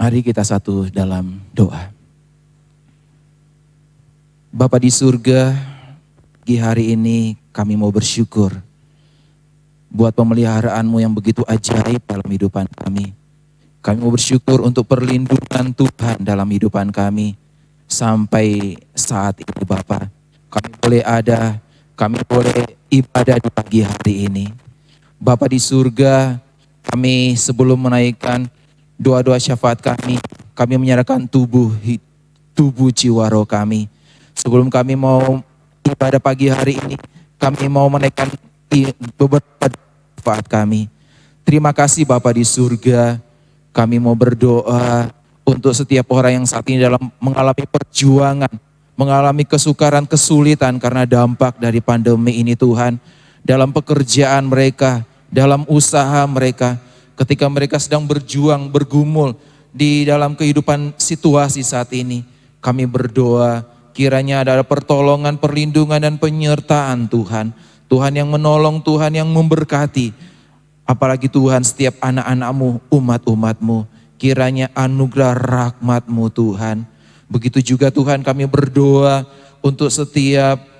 Mari kita satu dalam doa. Bapa di surga, di hari ini kami mau bersyukur buat pemeliharaanmu yang begitu ajaib dalam hidupan kami. Kami mau bersyukur untuk perlindungan Tuhan dalam hidupan kami sampai saat ini Bapa. Kami boleh ada, kami boleh ibadah di pagi hari ini. Bapa di surga, kami sebelum menaikkan doa-doa syafaat kami menyerahkan tubuh jiwa roh kami. Sebelum kami mau ibadah pagi hari ini, kami mau menaikkan beberapa syafaat kami. Terima kasih Bapa di surga, kami mau berdoa untuk setiap orang yang saat ini dalam mengalami perjuangan, mengalami kesukaran, kesulitan karena dampak dari pandemi ini Tuhan. Dalam pekerjaan mereka, dalam usaha mereka, ketika mereka sedang berjuang, bergumul di dalam kehidupan situasi saat ini, kami berdoa kiranya ada pertolongan, perlindungan dan penyertaan Tuhan. Tuhan yang menolong, Tuhan yang memberkati. Apalagi Tuhan setiap anak-anak-Mu, umat-umat-Mu, kiranya anugerah rahmat-Mu Tuhan. Begitu juga Tuhan kami berdoa untuk setiap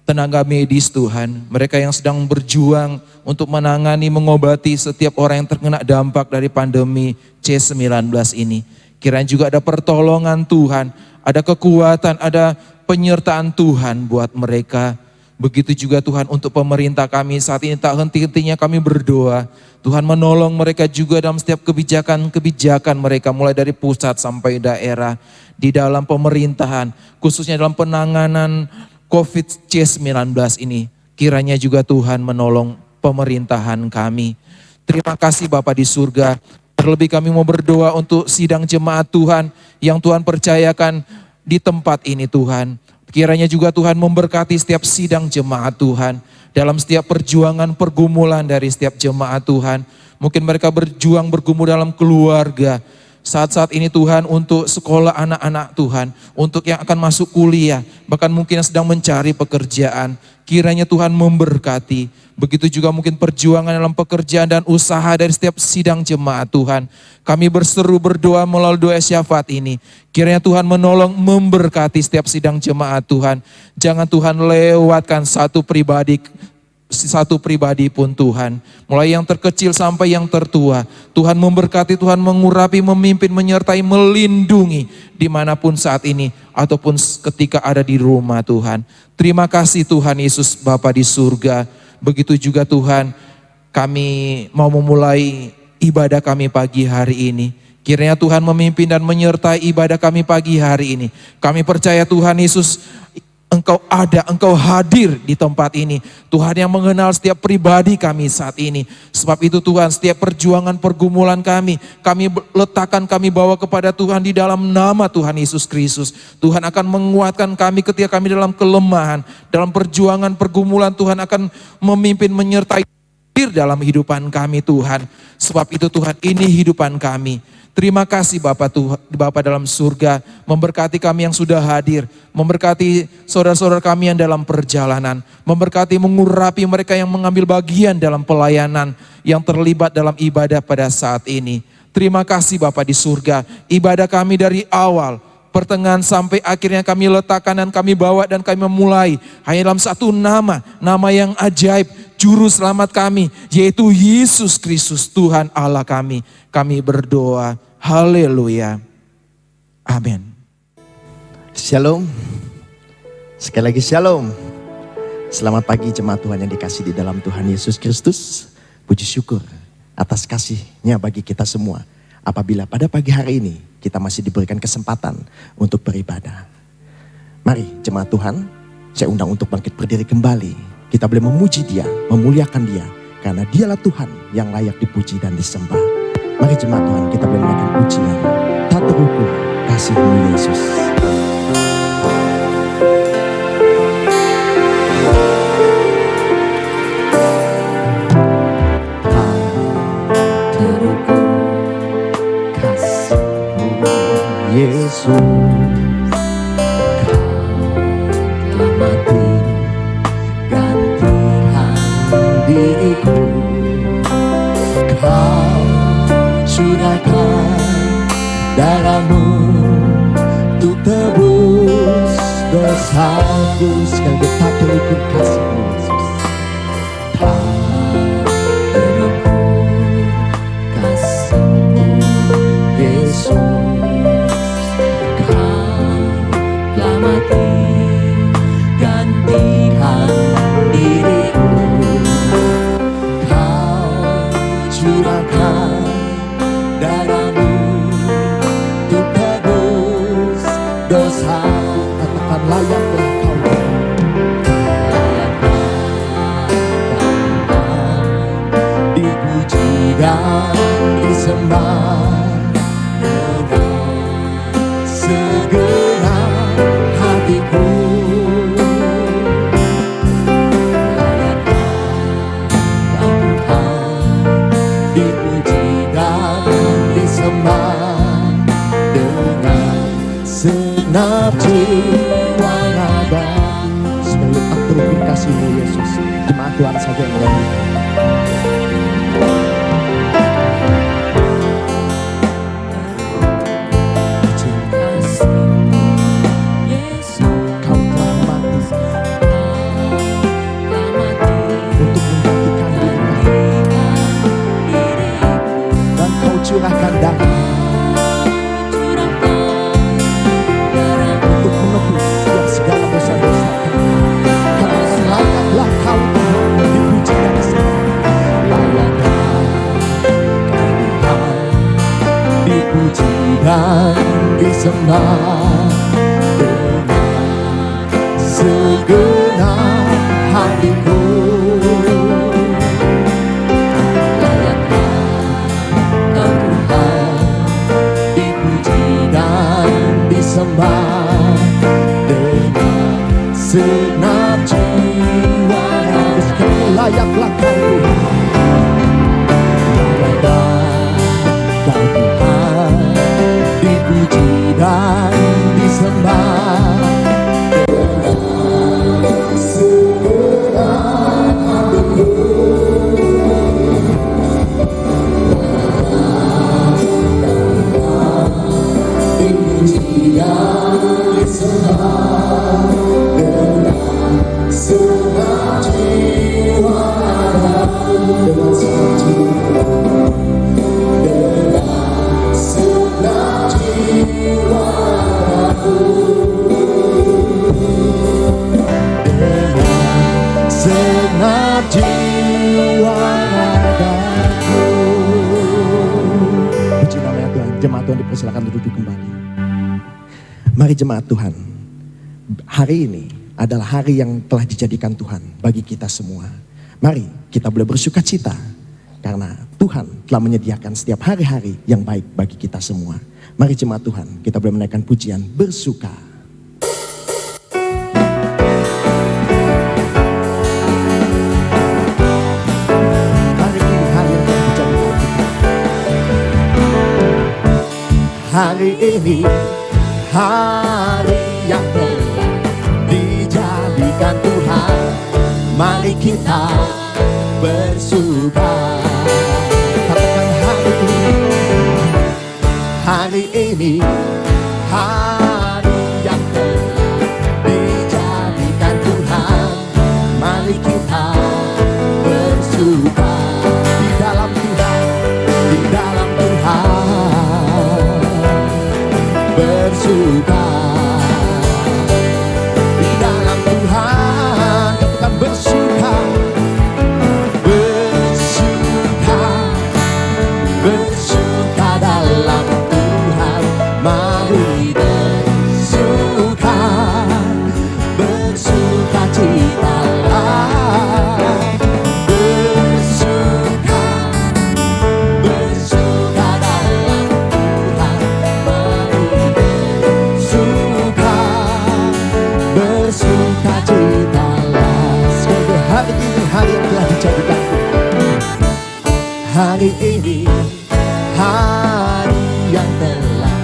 tenaga medis Tuhan, mereka yang sedang berjuang untuk menangani, mengobati setiap orang yang terkena dampak dari pandemi C-19 ini. Kiranya juga ada pertolongan Tuhan, ada kekuatan, ada penyertaan Tuhan buat mereka. Begitu juga Tuhan untuk pemerintah kami saat ini tak henti-hentinya kami berdoa. Tuhan menolong mereka juga dalam setiap kebijakan mereka mulai dari pusat sampai daerah. Di dalam pemerintahan, khususnya dalam penanganan COVID-19 ini, kiranya juga Tuhan menolong pemerintahan kami. Terima kasih Bapa di surga. Terlebih kami mau berdoa untuk sidang jemaat Tuhan yang Tuhan percayakan di tempat ini Tuhan. Kiranya juga Tuhan memberkati setiap sidang jemaat Tuhan. Dalam setiap perjuangan, pergumulan dari setiap jemaat Tuhan. Mungkin mereka berjuang, bergumul dalam keluarga. Saat-saat ini Tuhan untuk sekolah anak-anak Tuhan, untuk yang akan masuk kuliah, bahkan mungkin yang sedang mencari pekerjaan, kiranya Tuhan memberkati. Begitu juga mungkin perjuangan dalam pekerjaan dan usaha dari setiap sidang jemaat Tuhan. Kami berseru berdoa melalui doa syafaat ini, kiranya Tuhan menolong memberkati setiap sidang jemaat Tuhan. Jangan Tuhan lewatkan satu pribadi pun Tuhan. Mulai yang terkecil sampai yang tertua. Tuhan memberkati, Tuhan mengurapi, memimpin, menyertai, melindungi dimanapun saat ini. Ataupun ketika ada di rumah Tuhan. Terima kasih Tuhan Yesus Bapa di surga. Begitu juga Tuhan kami mau memulai ibadah kami pagi hari ini. Kiranya Tuhan memimpin dan menyertai ibadah kami pagi hari ini. Kami percaya Tuhan Yesus, Engkau ada, Engkau hadir di tempat ini. Tuhan yang mengenal setiap pribadi kami saat ini. Sebab itu Tuhan, setiap perjuangan pergumulan kami letakkan, kami bawa kepada Tuhan di dalam nama Tuhan Yesus Kristus. Tuhan akan menguatkan kami ketika kami dalam kelemahan. Dalam perjuangan pergumulan Tuhan akan memimpin, menyertai dalam hidupan kami Tuhan. Sebab itu Tuhan, ini hidupan kami. Terima kasih Bapa dalam surga, memberkati kami yang sudah hadir, memberkati saudara-saudara kami yang dalam perjalanan, memberkati mengurapi mereka yang mengambil bagian dalam pelayanan, yang terlibat dalam ibadah pada saat ini. Terima kasih Bapa di surga, ibadah kami dari awal, pertengahan sampai akhirnya kami letakkan dan kami bawa dan kami memulai hanya dalam satu nama yang ajaib, Juru Selamat kami, yaitu Yesus Kristus Tuhan Allah kami. Kami berdoa, haleluya, amin. Shalom, sekali lagi shalom. Selamat pagi jemaat Tuhan yang dikasihi di dalam Tuhan Yesus Kristus. Puji syukur atas kasih-Nya bagi kita semua. Apabila pada pagi hari ini kita masih diberikan kesempatan untuk beribadah. Mari jemaat Tuhan, saya undang untuk bangkit berdiri kembali. Kita boleh memuji Dia, memuliakan Dia. Karena Dialah Tuhan yang layak dipuji dan disembah. Mari jemaat Tuhan, kita boleh menaikkan pujian. Tak terukur kasih-Mu Yesus. Yesus, Kau telah mati gantikan diriku. Kau sudahkan darahmu untuk tebus dosaku. Sekali lagi tak terukur kasih-Mu Yesus. Tak terukur kasih-Mu Yesus. Kau telah mati gantikan diriku. Kau curahkan darahmu untuk tebus dosaku. Katakan layaklah Kau, dipuji dan disembah dengan segenap hatiku. Dipuji dan disembah dengan segenap jiwa raga. Sekali tak terukur kasih-Mu Yesus. Jemaat Tuhan saja yang menyanyikan. Kau telah mati untuk menggantikan diriku, dan Kau curahkan darah untuk menebus setiap segala dosa-dosa kami. Karena layaklah Kau Tuhan dipuji dan disembah. Layaklah Kau Tuhan dipuji dan disembah dengan segenap hatiku. Layaklah Kau Tuhan dipuji dan disembah dengan segenap jiwa raga. Sekali layaklah Kau Tuhan. Layaklah Kau Tuhan dipuji dan disembah dengan segenap hatiku. Dipuji dan disembah dengan segenap jiwa raga. Dengan segenap jiwa, dengan segenap jiwa raga. Dengan segenap jiwa ragaku. Puji namanya Tuhan. Jemaat Tuhan dipersilakan duduk kembali. Mari jemaat Tuhan, hari ini adalah hari yang telah dijadikan Tuhan bagi kita semua. Mari kita boleh bersuka cita karena Tuhan telah menyediakan setiap hari-hari yang baik bagi kita semua. Mari jemaat Tuhan, kita boleh menaikkan pujian bersuka. Hari ini hari yang telah dijadikan Tuhan. Hari ini hari yang telah dijadikan Tuhan. Mari kita bersuka. Katakan hari ini hari yang telah dijadikan Tuhan. Mari kita bersuka di dalam Tuhan, di dalam Tuhan. Bersuka di dalam Tuhan. Katakan bersuka, bersuka, bersuka dalam Tuhan. Mari bersuka, bersuka citalah. Bersuka, bersuka dalam Tuhan. Mari bersuka, bersuka citalah. Sekali hari ini hari yang telah dijadikan Tuhan. Hari ini hari yang telah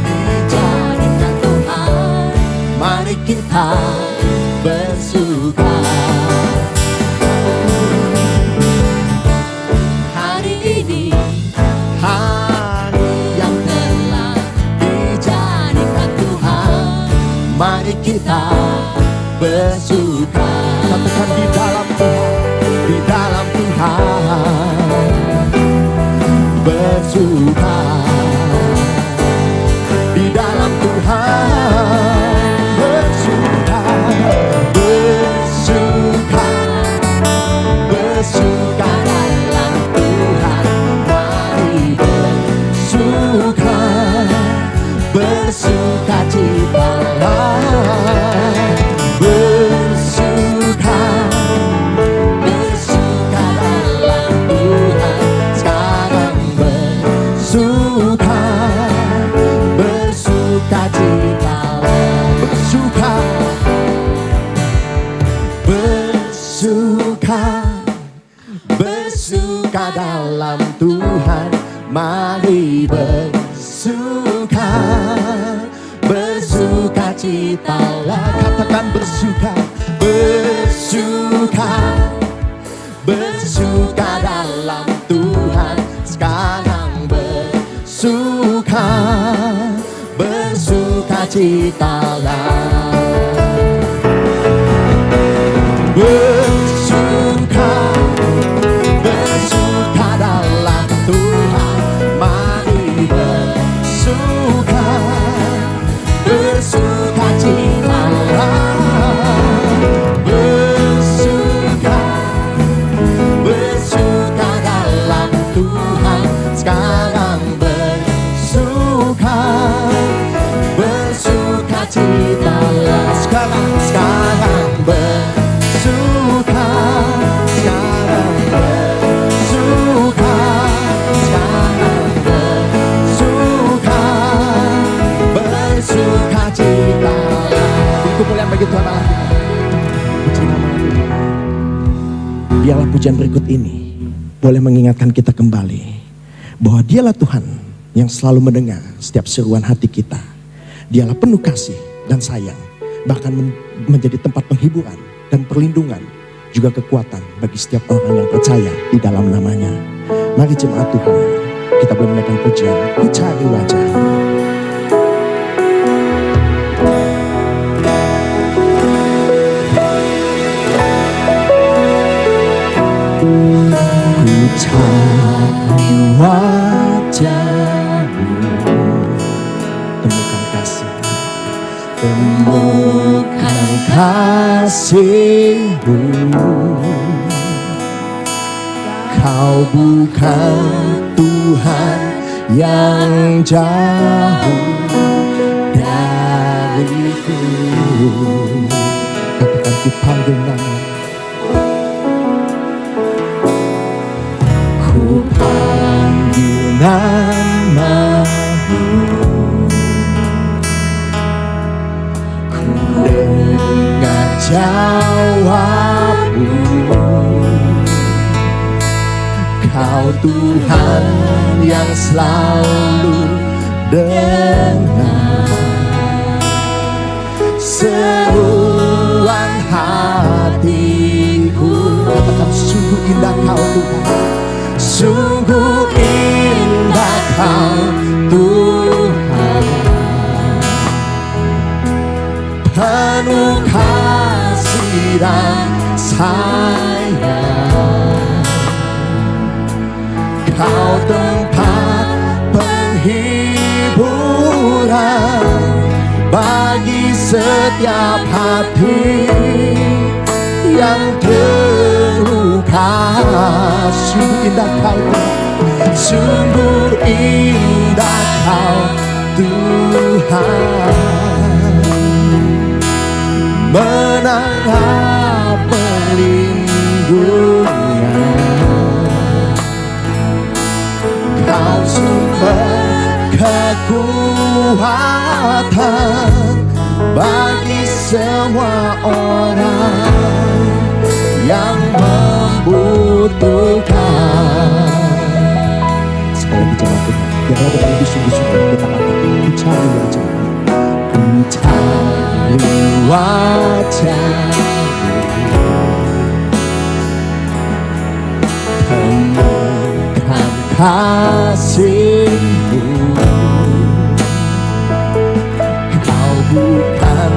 dijadikan Tuhan. Mari kita bersuka. Hari ini hari yang telah kita bersuka. Katakan di dalam Tuhan, di dalam Tuhan bersuka. Di dalam Tuhan bersuka, bersuka, bersuka dalam Tuhan. Mari bersuka, bersuka citalah, bersuka, bersuka dalam Tuhan. Sekarang bersuka, bersuka citalah, bersuka, bersuka, bersuka dalam Tuhan. Mari bersuka, bersuka citalah. Katakan bersuka, bersuka, bersuka dalam Tuhan. Sekarang bersuka, bersuka citalah. Bersuka, bersuka dalam Tuhan. Mari bersuka, bersuka citalah. Bersuka, bersuka dalam Tuhan. Sekarang bersuka, bersuka citalah. Sekarang bersuka, sekarang bersuka, sekarang bersuka, bersuka citalah. Untuk kemuliaan bagi Tuhan Allah kita. Puji nama Tuhan. Biarlah pujian berikut ini boleh mengingatkan kita kembali bahwa Dialah Tuhan yang selalu mendengar setiap seruan hati kita. Dialah penuh kasih dan sayang, bahkan menjadi tempat penghiburan dan perlindungan, juga kekuatan bagi setiap orang yang percaya di dalam namanya. Mari jemaat Tuhan, kita boleh menaikkan pujian, Ku Cari Wajah-Mu. Ku cari wajah-Mu, temukan kasih, temukan kasih-Mu. Kau bukan Tuhan yang jauh dariku. Katakan ku panggil nama, ku panggil nama-Mu. Ku dengar jawab-Mu. Kau Tuhan yang selalu dengar seruan hatiku. Katakan sungguh indah Kau Tuhan, sungguh indah Kau Tuhan, penuh kasih dan sayang. Kau tempat penghiburan bagi setiap hati yang terluka. Sungguh indah Kau, sungguh indah Kau Tuhan, menara perlindungan. Kau sumber kekuatan bagi semua orang yang membutuhkan. Sekali lagi jemaat Tuhan, biarlah kita lebih sungguh-sungguh kita katakan, ku cari wajah-Mu, ku cari wajah-Mu. Temukan kasih-Mu. Kau bukan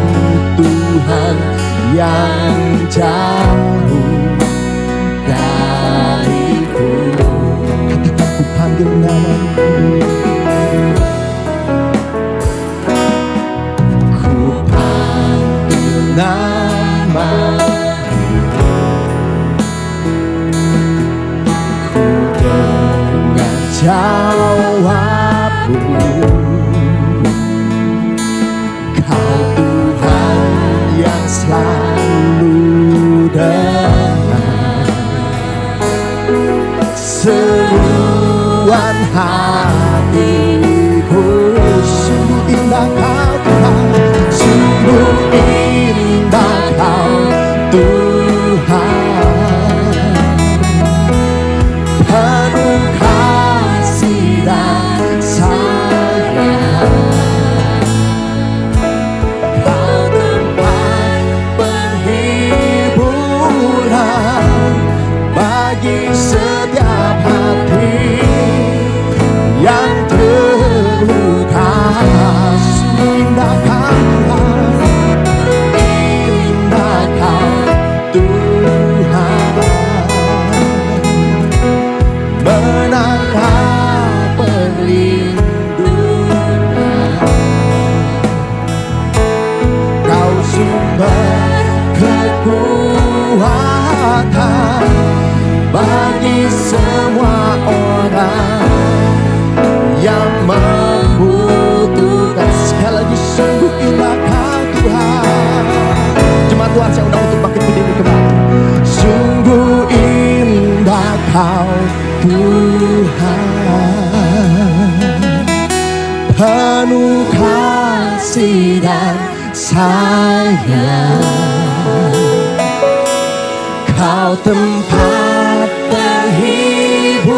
yang jauh dariku. Katakan ku panggil namamu, ku panggil namamu, ku dengar jawabmu. Kau Tuhan yang selalu dengar seruan hatiku. Sungguh indah Kau Tuhan, sungguh indah Kau Tuhan, penuh kasih dan sayang. Kau tempat penghiburan bagi setiap hati yang terluka. Sungguh indah Kau Tuhan, indah Kau Tuhan, menara perlindungan. Kau sumber kekuatan bagi semua orang yang membutuhkan. Sekali lagi, sungguh indah Kau Tuhan. Jemaat Tuhan, saya undang untuk bangkit berdiri kembali. Sungguh indah Kau Tuhan, penuh kasih dan sayang. Kau tempat penghiburan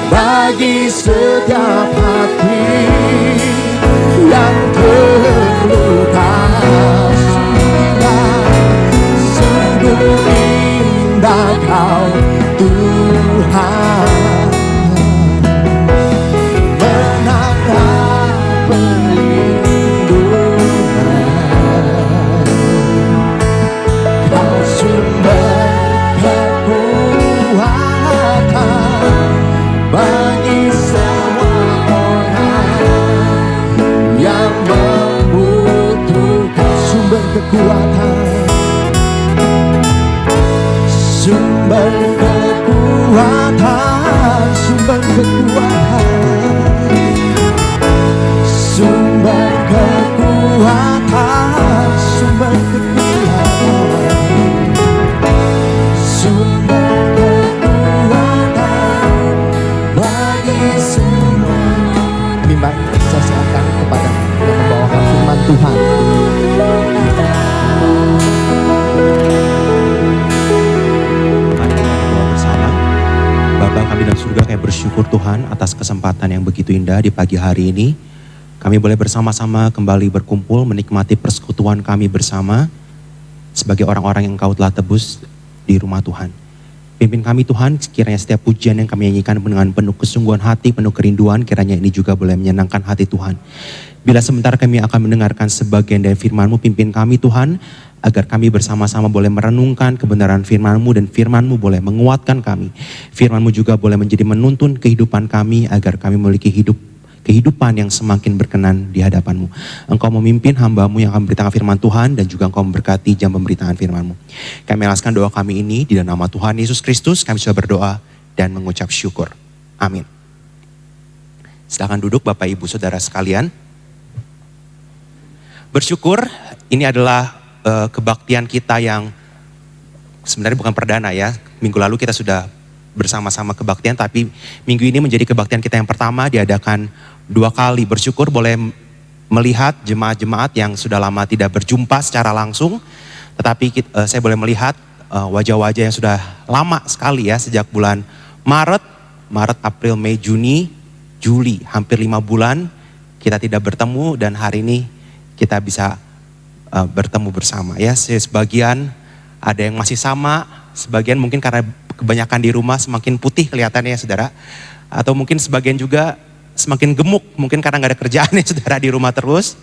bagi setiap hati yang terluka. Sungguh indah Kau Tuhan, menara perlindungan. Kau sumber kekuatan bagi semua orang yang membutuhkan. Sumber kekuatan, sumber kekuatan, sumber kekuatan, sumber kekuatan, sumber kekuatan, sumber kekuatan bagi semua. Bimbang saya serahkan kepada yang membawakan firman Tuhan. Mari kita berdoa bersama. Bapa kami dalam surga, kami bersyukur Tuhan atas kesempatan yang begitu indah di pagi hari ini. Kami boleh bersama-sama kembali berkumpul menikmati persekutuan kami bersama sebagai orang-orang yang Engkau telah tebus di rumah Tuhan. Pimpin kami Tuhan, kiranya setiap pujian yang kami nyanyikan dengan penuh kesungguhan hati, penuh kerinduan, kiranya ini juga boleh menyenangkan hati Tuhan. Bila sebentar kami akan mendengarkan sebagian dari firman-Mu, pimpin kami Tuhan, agar kami bersama-sama boleh merenungkan kebenaran firman-Mu dan firman-Mu boleh menguatkan kami. Firman-Mu juga boleh menjadi menuntun kehidupan kami agar kami memiliki kehidupan yang semakin berkenan di hadapan-Mu. Engkau memimpin hamba-Mu yang akan memberitakan firman Tuhan dan juga Engkau memberkati jam pemberitaan firman-Mu. Kami alaskan doa kami ini di dalam nama Tuhan Yesus Kristus, kami sudah berdoa dan mengucap syukur. Amin. Silakan duduk Bapak Ibu Saudara sekalian. Bersyukur ini adalah kebaktian kita yang sebenarnya bukan perdana ya. Minggu lalu kita sudah bersama-sama kebaktian, tapi minggu ini menjadi kebaktian kita yang pertama, diadakan 2 kali. Bersyukur boleh melihat jemaat-jemaat yang sudah lama tidak berjumpa secara langsung, tetapi saya boleh melihat wajah-wajah yang sudah lama sekali ya, sejak bulan Maret, April, Mei, Juni, Juli, hampir 5 bulan kita tidak bertemu, dan hari ini kita bisa bertemu bersama ya. Sebagian ada yang masih sama, sebagian mungkin karena kebanyakan di rumah semakin putih kelihatannya ya saudara, atau mungkin sebagian juga semakin gemuk, mungkin karena gak ada kerjaan ya saudara, di rumah terus.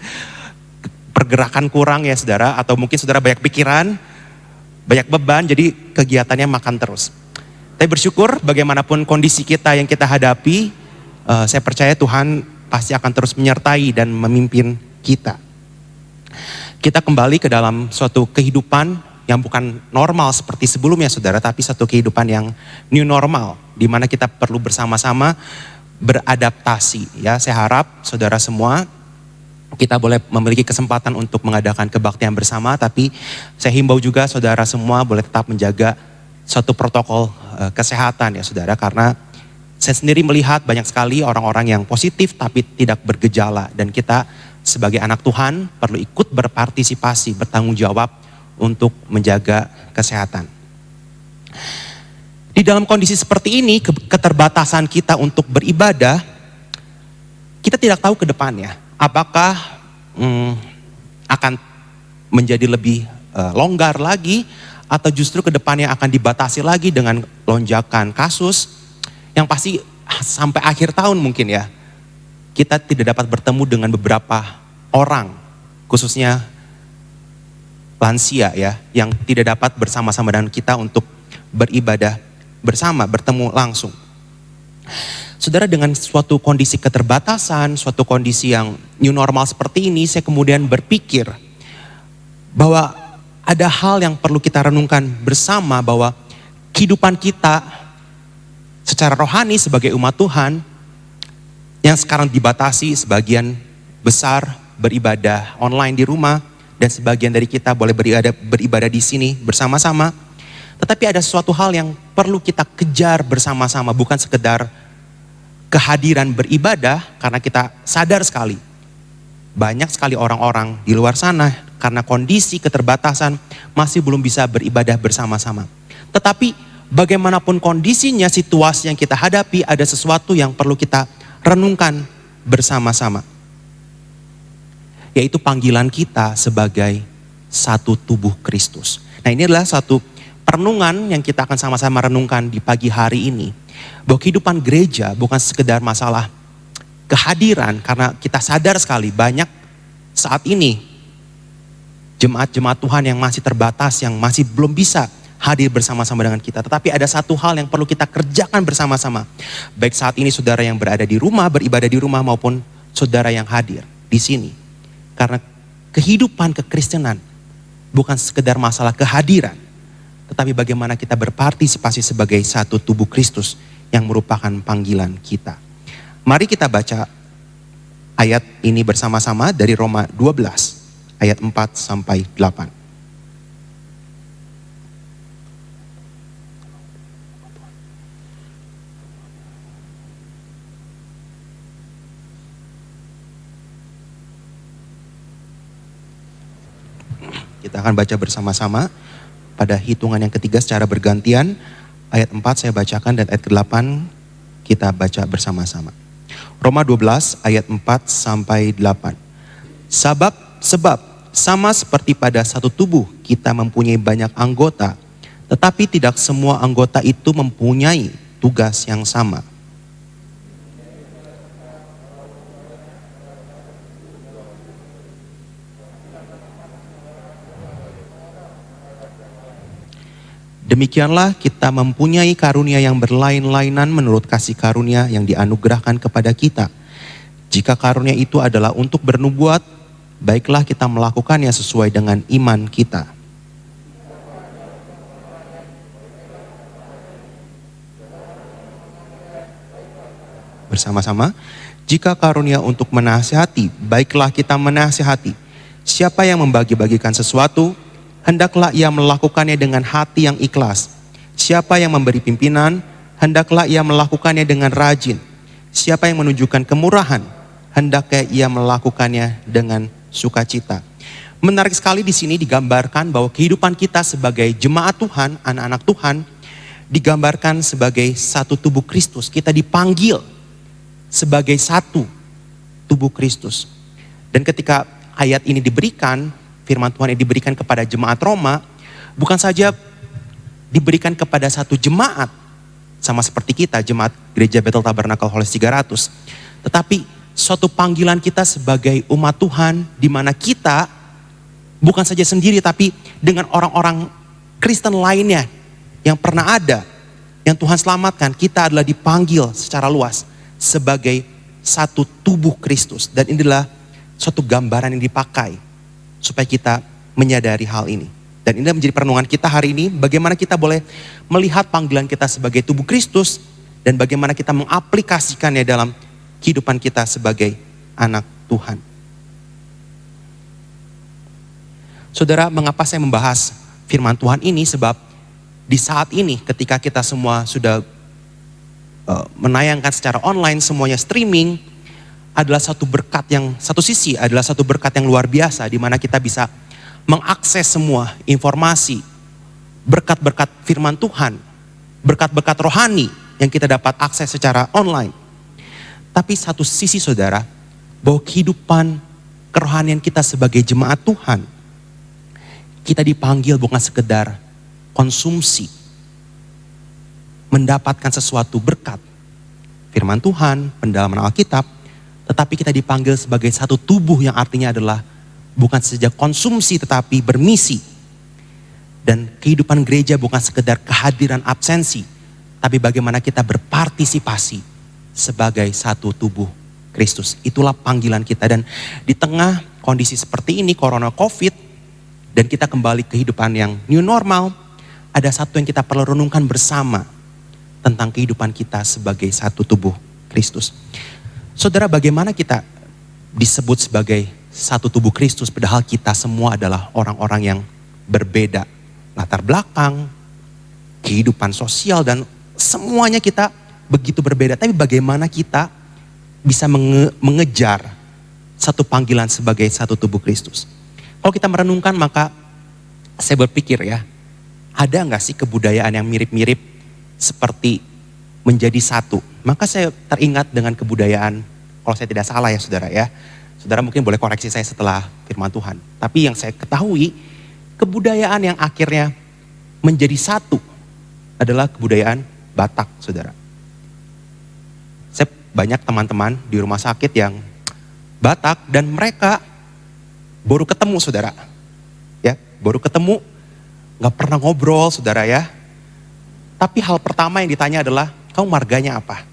pergerakan kurang ya saudara, atau mungkin saudara banyak pikiran, banyak beban, jadi kegiatannya makan terus. Tapi bersyukur bagaimanapun kondisi kita yang kita hadapi, saya percaya Tuhan pasti akan terus menyertai dan memimpin kita. Kita kembali ke dalam suatu kehidupan yang bukan normal seperti sebelumnya saudara, tapi satu kehidupan yang new normal, di mana kita perlu bersama-sama beradaptasi. Ya, saya harap saudara semua kita boleh memiliki kesempatan untuk mengadakan kebaktian bersama, tapi saya himbau juga saudara semua boleh tetap menjaga suatu protokol kesehatan ya saudara, karena saya sendiri melihat banyak sekali orang-orang yang positif tapi tidak bergejala, dan kita sebagai anak Tuhan perlu ikut berpartisipasi, bertanggung jawab untuk menjaga kesehatan. Di dalam kondisi seperti ini, keterbatasan kita untuk beribadah, kita tidak tahu ke depannya apakah akan menjadi lebih longgar lagi, atau justru ke depannya akan dibatasi lagi dengan lonjakan kasus, yang pasti sampai akhir tahun mungkin ya, kita tidak dapat bertemu dengan beberapa orang, khususnya lansia ya, yang tidak dapat bersama-sama dengan kita untuk beribadah bersama, bertemu langsung. Saudara, dengan suatu kondisi keterbatasan, suatu kondisi yang new normal seperti ini, saya kemudian berpikir bahwa ada hal yang perlu kita renungkan bersama, bahwa kehidupan kita secara rohani sebagai umat Tuhan yang sekarang dibatasi, sebagian besar beribadah online di rumah, dan sebagian dari kita boleh beribadah di sini bersama-sama. Tetapi ada suatu hal yang perlu kita kejar bersama-sama, bukan sekedar kehadiran beribadah, karena kita sadar sekali banyak sekali orang-orang di luar sana karena kondisi keterbatasan masih belum bisa beribadah bersama-sama. Tetapi bagaimanapun kondisinya, situasi yang kita hadapi, ada sesuatu yang perlu kita renungkan bersama-sama, yaitu panggilan kita sebagai satu tubuh Kristus. Nah, ini adalah satu perenungan yang kita akan sama-sama renungkan di pagi hari ini. Bahwa kehidupan gereja bukan sekedar masalah kehadiran, karena kita sadar sekali banyak saat ini jemaat-jemaat Tuhan yang masih terbatas, yang masih belum bisa hadir bersama-sama dengan kita. Tetapi ada satu hal yang perlu kita kerjakan bersama-sama. Baik saat ini saudara yang berada di rumah, beribadah di rumah, maupun saudara yang hadir di sini. Karena kehidupan kekristenan bukan sekedar masalah kehadiran, tetapi bagaimana kita berpartisipasi sebagai satu tubuh Kristus yang merupakan panggilan kita. Mari kita baca ayat ini bersama-sama dari Roma 12 ayat 4 sampai 8. Kita akan baca bersama-sama pada hitungan yang ketiga secara bergantian. Ayat 4 saya bacakan dan ayat ke-8 kita baca bersama-sama. Roma 12 ayat 4 sampai 8. Sebab sama seperti pada satu tubuh kita mempunyai banyak anggota, tetapi tidak semua anggota itu mempunyai tugas yang sama. Demikianlah kita mempunyai karunia yang berlain-lainan menurut kasih karunia yang dianugerahkan kepada kita. Jika karunia itu adalah untuk bernubuat, baiklah kita melakukannya sesuai dengan iman kita. Bersama-sama, jika karunia untuk menasihati, baiklah kita menasihati. Siapa yang membagi-bagikan sesuatu, hendaklah ia melakukannya dengan hati yang ikhlas. Siapa yang memberi pimpinan, hendaklah ia melakukannya dengan rajin. Siapa yang menunjukkan kemurahan, hendaknya ia melakukannya dengan sukacita. Menarik sekali di sini digambarkan bahwa kehidupan kita sebagai jemaat Tuhan, anak-anak Tuhan, digambarkan sebagai satu tubuh Kristus. Kita dipanggil sebagai satu tubuh Kristus. Dan ketika ayat ini diberikan, firman Tuhan yang diberikan kepada jemaat Roma, bukan saja diberikan kepada satu jemaat, sama seperti kita, jemaat Gereja Bethel Tabernakel Hollis 300. Tetapi suatu panggilan kita sebagai umat Tuhan, di mana kita bukan saja sendiri tapi dengan orang-orang Kristen lainnya yang pernah ada, yang Tuhan selamatkan. Kita adalah dipanggil secara luas sebagai satu tubuh Kristus. Dan inilah suatu gambaran yang dipakai supaya kita menyadari hal ini. Dan ini menjadi perenungan kita hari ini, bagaimana kita boleh melihat panggilan kita sebagai tubuh Kristus dan bagaimana kita mengaplikasikannya dalam kehidupan kita sebagai anak Tuhan. Saudara, mengapa saya membahas firman Tuhan ini? Sebab di saat ini ketika kita semua sudah menayangkan secara online, semuanya streaming, adalah satu berkat yang, satu sisi adalah satu berkat yang luar biasa di mana kita bisa mengakses semua informasi, berkat-berkat firman Tuhan, berkat-berkat rohani yang kita dapat akses secara online. Tapi satu sisi saudara, bahwa kehidupan kerohanian kita sebagai jemaat Tuhan, kita dipanggil bukan sekedar konsumsi, mendapatkan sesuatu berkat, firman Tuhan, pendalaman Alkitab, tetapi kita dipanggil sebagai satu tubuh yang artinya adalah bukan saja konsumsi tetapi bermisi. Dan kehidupan gereja bukan sekedar kehadiran absensi, tapi bagaimana kita berpartisipasi sebagai satu tubuh Kristus. Itulah panggilan kita. Dan di tengah kondisi seperti ini, corona covid, dan kita kembali ke kehidupan yang new normal, ada satu yang kita perlu renungkan bersama tentang kehidupan kita sebagai satu tubuh Kristus. Saudara, bagaimana kita disebut sebagai satu tubuh Kristus padahal kita semua adalah orang-orang yang berbeda. Latar belakang, kehidupan sosial dan semuanya kita begitu berbeda. Tapi bagaimana kita bisa mengejar satu panggilan sebagai satu tubuh Kristus. Kalau kita merenungkan maka saya berpikir ya, ada gak sih kebudayaan yang mirip-mirip seperti menjadi satu? Maka saya teringat dengan kebudayaan, kalau saya tidak salah ya saudara ya. Saudara mungkin boleh koreksi saya setelah firman Tuhan. Tapi yang saya ketahui, kebudayaan yang akhirnya menjadi satu adalah kebudayaan Batak, saudara. Saya banyak teman-teman di rumah sakit yang Batak dan mereka baru ketemu, saudara. Ya, baru ketemu, nggak pernah ngobrol, saudara ya. Tapi hal pertama yang ditanya adalah, kamu marganya apa?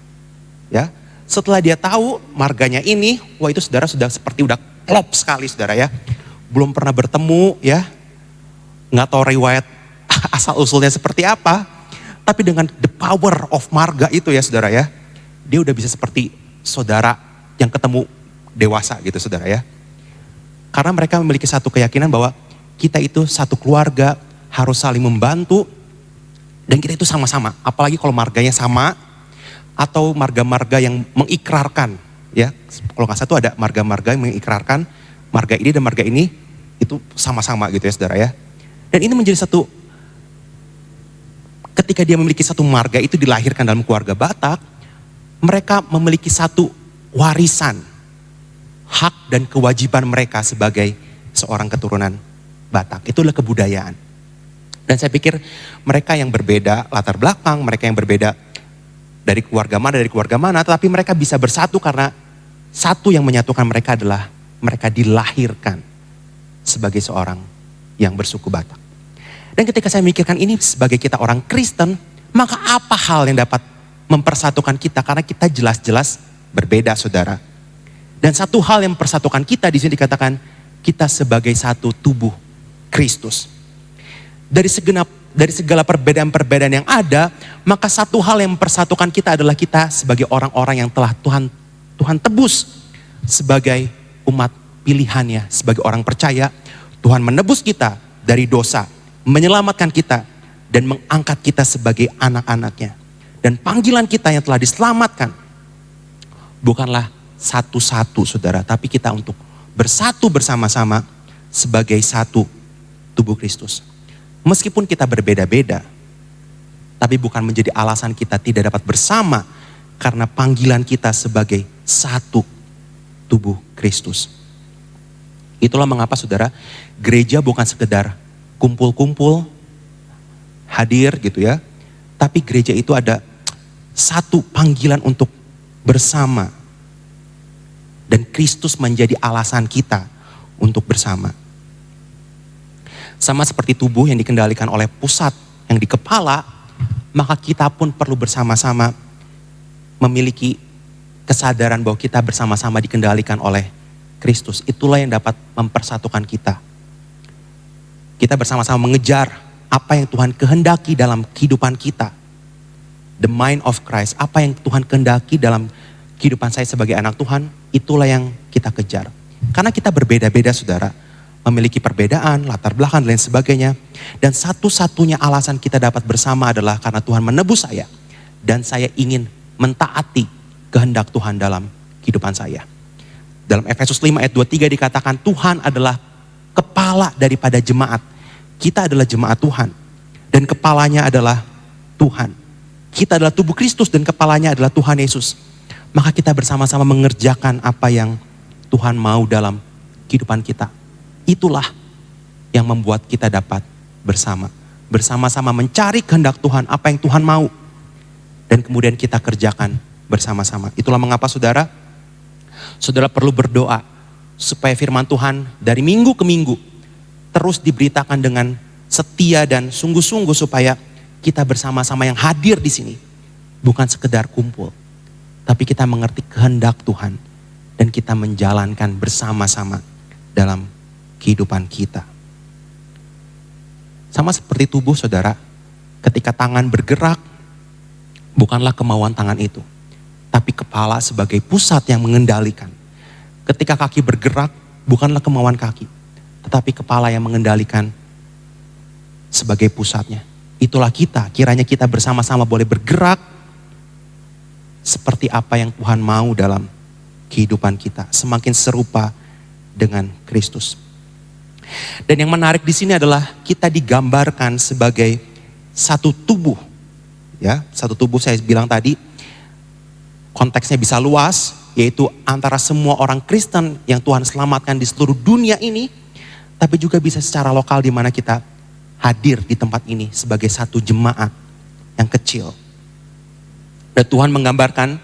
Ya. Setelah dia tahu marganya ini, wah itu saudara sudah seperti udah klop sekali saudara ya. Belum pernah bertemu ya, nggak tahu riwayat asal usulnya seperti apa. Tapi dengan the power of marga itu ya saudara ya, dia udah bisa seperti saudara yang ketemu dewasa gitu saudara ya. Karena mereka memiliki satu keyakinan bahwa kita itu satu keluarga, harus saling membantu, dan kita itu sama-sama. Apalagi kalau marganya sama, atau marga-marga yang mengikrarkan ya, kalau nggak salah itu ada marga-marga yang mengikrarkan marga ini dan marga ini itu sama-sama gitu ya saudara ya. Dan ini menjadi satu, ketika dia memiliki satu marga itu dilahirkan dalam keluarga Batak, mereka memiliki satu warisan, hak dan kewajiban mereka sebagai seorang keturunan Batak. Itulah kebudayaan. Dan saya pikir mereka yang berbeda latar belakang, mereka yang berbeda dari keluarga mana, tetapi mereka bisa bersatu karena satu yang menyatukan mereka adalah mereka dilahirkan sebagai seorang yang bersuku Batak. Dan ketika saya memikirkan ini sebagai kita orang Kristen, maka apa hal yang dapat mempersatukan kita? Karena kita jelas-jelas berbeda saudara. Dan satu hal yang mempersatukan kita di sini dikatakan kita sebagai satu tubuh Kristus. Dari segala perbedaan-perbedaan yang ada, maka satu hal yang mempersatukan kita adalah kita sebagai orang-orang yang telah Tuhan tebus sebagai umat pilihannya, sebagai orang percaya. Tuhan menebus kita dari dosa, menyelamatkan kita dan mengangkat kita sebagai anak-anaknya. Dan panggilan kita yang telah diselamatkan bukanlah satu-satu saudara, tapi kita untuk bersatu bersama-sama sebagai satu tubuh Kristus. Meskipun kita berbeda-beda, tapi bukan menjadi alasan kita tidak dapat bersama karena panggilan kita sebagai satu tubuh Kristus. Itulah mengapa saudara, gereja bukan sekedar kumpul-kumpul, hadir gitu ya, tapi gereja itu ada satu panggilan untuk bersama. Dan Kristus menjadi alasan kita untuk bersama. Sama seperti tubuh yang dikendalikan oleh pusat yang di kepala, maka kita pun perlu bersama-sama memiliki kesadaran bahwa kita bersama-sama dikendalikan oleh Kristus. Itulah yang dapat mempersatukan kita. Kita bersama-sama mengejar apa yang Tuhan kehendaki dalam kehidupan kita. The mind of Christ, apa yang Tuhan kehendaki dalam kehidupan saya sebagai anak Tuhan, itulah yang kita kejar. Karena kita berbeda-beda saudara, memiliki perbedaan, latar belakang dan lain sebagainya. Dan satu-satunya alasan kita dapat bersama adalah karena Tuhan menebus saya. Dan saya ingin mentaati kehendak Tuhan dalam kehidupan saya. Dalam Efesus 5 ayat 23 dikatakan Tuhan adalah kepala daripada jemaat. Kita adalah jemaat Tuhan. Dan kepalanya adalah Tuhan. Kita adalah tubuh Kristus dan kepalanya adalah Tuhan Yesus. Maka kita bersama-sama mengerjakan apa yang Tuhan mau dalam kehidupan kita. Itulah yang membuat kita dapat bersama. Bersama-sama mencari kehendak Tuhan, apa yang Tuhan mau. Dan kemudian kita kerjakan bersama-sama. Itulah mengapa saudara perlu berdoa supaya firman Tuhan dari minggu ke minggu terus diberitakan dengan setia dan sungguh-sungguh supaya kita bersama-sama yang hadir di sini bukan sekedar kumpul, tapi kita mengerti kehendak Tuhan dan kita menjalankan bersama-sama dalam kehidupan kita. Sama seperti tubuh saudara, ketika tangan bergerak, bukanlah kemauan tangan itu, tapi kepala sebagai pusat yang mengendalikan. Ketika kaki bergerak, bukanlah kemauan kaki, tetapi kepala yang mengendalikan sebagai pusatnya. Itulah kita, kiranya kita bersama-sama boleh bergerak seperti apa yang Tuhan mau dalam kehidupan kita. Semakin serupa dengan Kristus. Dan yang menarik di sini adalah kita digambarkan sebagai satu tubuh. Ya, satu tubuh saya bilang tadi, konteksnya bisa luas, yaitu antara semua orang Kristen yang Tuhan selamatkan di seluruh dunia ini, tapi juga bisa secara lokal di mana kita hadir di tempat ini sebagai satu jemaat yang kecil. Dan Tuhan menggambarkan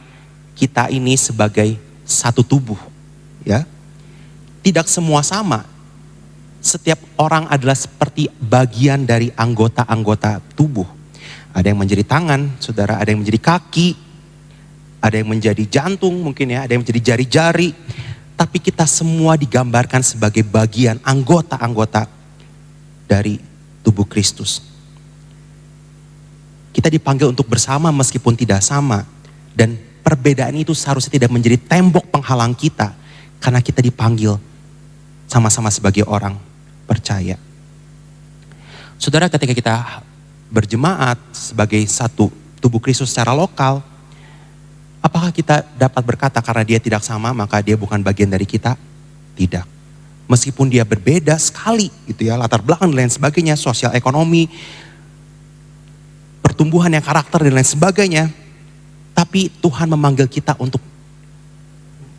kita ini sebagai satu tubuh, ya. Tidak semua sama. Setiap orang adalah seperti bagian dari anggota-anggota tubuh. Ada yang menjadi tangan, saudara, ada yang menjadi kaki, ada yang menjadi jantung mungkin ya, ada yang menjadi jari-jari. Tapi kita semua digambarkan sebagai bagian anggota-anggota dari tubuh Kristus. Kita dipanggil untuk bersama meskipun tidak sama. Dan perbedaan itu seharusnya tidak menjadi tembok penghalang kita. Karena kita dipanggil sama-sama sebagai orang percaya. Saudara, ketika kita berjemaat sebagai satu tubuh Kristus secara lokal, apakah kita dapat berkata karena dia tidak sama maka dia bukan bagian dari kita? Tidak. Meskipun dia berbeda sekali gitu ya, latar belakang dan lain sebagainya, sosial ekonomi, pertumbuhan yang karakter dan lain sebagainya, tapi Tuhan memanggil kita untuk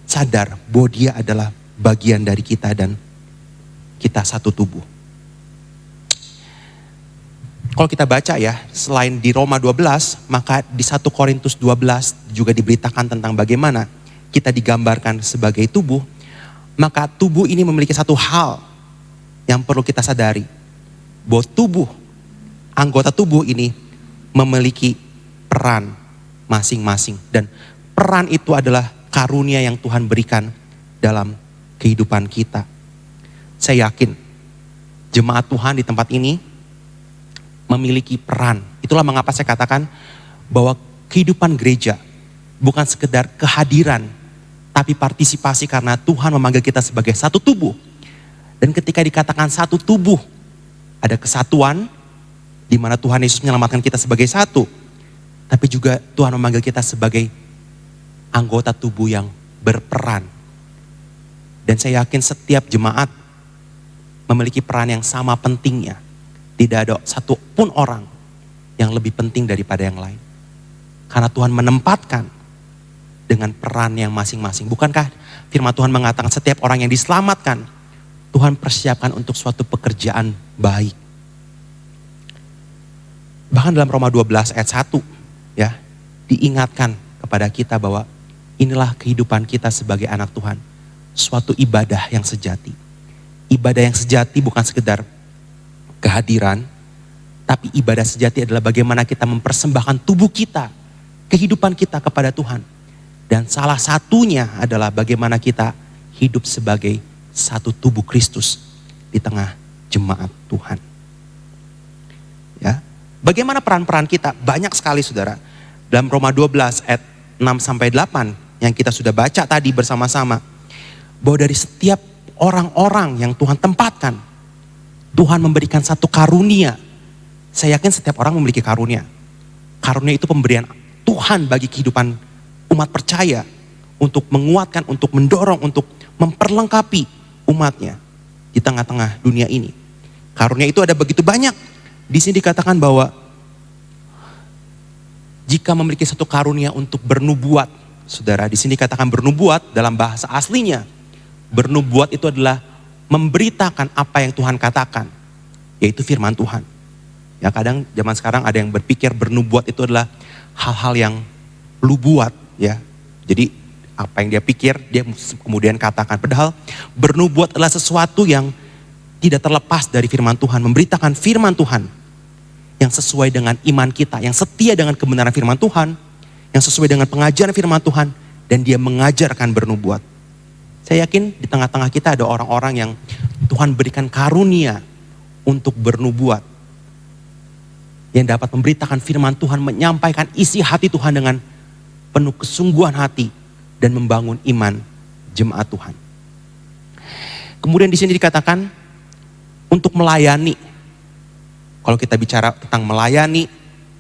sadar bahwa dia adalah bagian dari kita dan kita satu tubuh. Kalau kita baca ya, selain di Roma 12, maka di 1 Korintus 12 juga diberitakan tentang bagaimana kita digambarkan sebagai tubuh. Maka tubuh ini memiliki satu hal yang perlu kita sadari. Bahwa tubuh, anggota tubuh ini memiliki peran masing-masing. Dan peran itu adalah karunia yang Tuhan berikan dalam kehidupan kita. Saya yakin jemaat Tuhan di tempat ini memiliki peran. Itulah mengapa saya katakan bahwa kehidupan gereja bukan sekedar kehadiran, tapi partisipasi karena Tuhan memanggil kita sebagai satu tubuh. Dan ketika dikatakan satu tubuh, ada kesatuan di mana Tuhan Yesus menyelamatkan kita sebagai satu. Tapi juga Tuhan memanggil kita sebagai anggota tubuh yang berperan. Dan saya yakin setiap jemaat memiliki peran yang sama pentingnya. Tidak ada satu pun orang yang lebih penting daripada yang lain. Karena Tuhan menempatkan dengan peran yang masing-masing. Bukankah firman Tuhan mengatakan setiap orang yang diselamatkan, Tuhan persiapkan untuk suatu pekerjaan baik. Bahkan dalam Roma 12 ayat 1 ya, diingatkan kepada kita bahwa inilah kehidupan kita sebagai anak Tuhan. Suatu ibadah yang sejati. Ibadah yang sejati bukan sekedar kehadiran, tapi ibadah sejati adalah bagaimana kita mempersembahkan tubuh kita, kehidupan kita kepada Tuhan. Dan salah satunya adalah bagaimana kita hidup sebagai satu tubuh Kristus di tengah jemaat Tuhan. Ya, bagaimana peran-peran kita? Banyak sekali saudara. Dalam Roma 12 ayat 6-8 yang kita sudah baca tadi bersama-sama. Bahwa dari setiap orang-orang yang Tuhan tempatkan, Tuhan memberikan satu karunia. Saya yakin setiap orang memiliki karunia. Karunia itu pemberian Tuhan bagi kehidupan umat percaya. Untuk menguatkan, untuk mendorong, untuk memperlengkapi umatnya di tengah-tengah dunia ini. Karunia itu ada begitu banyak. Di sini dikatakan bahwa jika memiliki satu karunia untuk bernubuat, saudara, di sini dikatakan bernubuat dalam bahasa aslinya. Bernubuat itu adalah memberitakan apa yang Tuhan katakan, yaitu firman Tuhan. Ya kadang zaman sekarang ada yang berpikir bernubuat itu adalah hal-hal yang lu buat, ya. Jadi apa yang dia pikir dia kemudian katakan. Padahal bernubuat adalah sesuatu yang tidak terlepas dari firman Tuhan, memberitakan firman Tuhan yang sesuai dengan iman kita, yang setia dengan kebenaran firman Tuhan, yang sesuai dengan pengajaran firman Tuhan, dan dia mengajarkan bernubuat. Saya yakin di tengah-tengah kita ada orang-orang yang Tuhan berikan karunia untuk bernubuat. Yang dapat memberitakan firman Tuhan, menyampaikan isi hati Tuhan dengan penuh kesungguhan hati dan membangun iman jemaat Tuhan. Kemudian di sini dikatakan untuk melayani. Kalau kita bicara tentang melayani,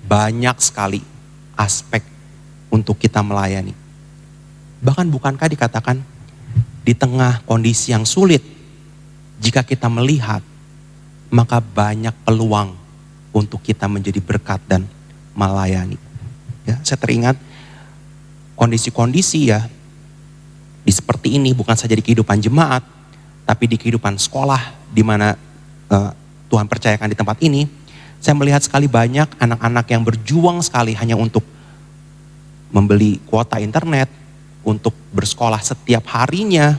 banyak sekali aspek untuk kita melayani. Bahkan bukankah dikatakan di tengah kondisi yang sulit, jika kita melihat, maka banyak peluang untuk kita menjadi berkat dan melayani. Ya, saya teringat kondisi-kondisi ya di seperti ini bukan saja di kehidupan jemaat, tapi di kehidupan sekolah di mana Tuhan percayakan di tempat ini. Saya melihat sekali banyak anak-anak yang berjuang sekali hanya untuk membeli kuota internet, untuk bersekolah setiap harinya.